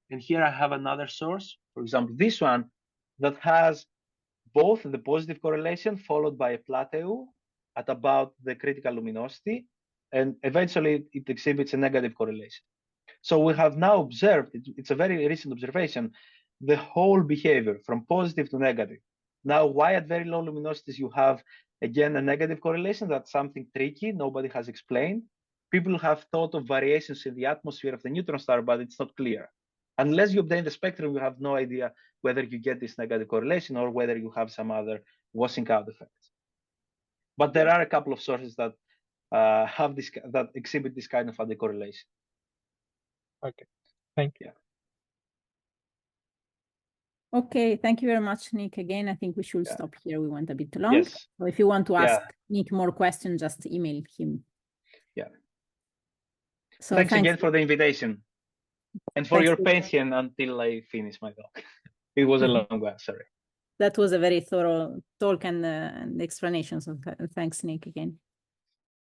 And here I have another source, for example, this one, that has both the positive correlation followed by a plateau at about the critical luminosity, and eventually it exhibits a negative correlation. So we have now observed, it's a very recent observation, the whole behavior from positive to negative. Now, why at very low luminosities you have, again, a negative correlation? That's something tricky, nobody has explained. People have thought of variations in the atmosphere of the neutron star, but it's not clear. Unless you obtain the spectrum, you have no idea whether you get this negative correlation or whether you have some other washing out effects. But there are a couple of sources that that exhibit this kind of anti-correlation. Okay, thank you. Yeah. Okay, thank you very much, Nick. Again, I think we should stop here. We went a bit long. Yes. So if you want to ask Nick more questions, just email him. Yeah. So thanks again for the invitation and for your patience until I finish my talk. It was a long one, sorry. That was a very thorough talk and explanation. So thanks, Nick, again.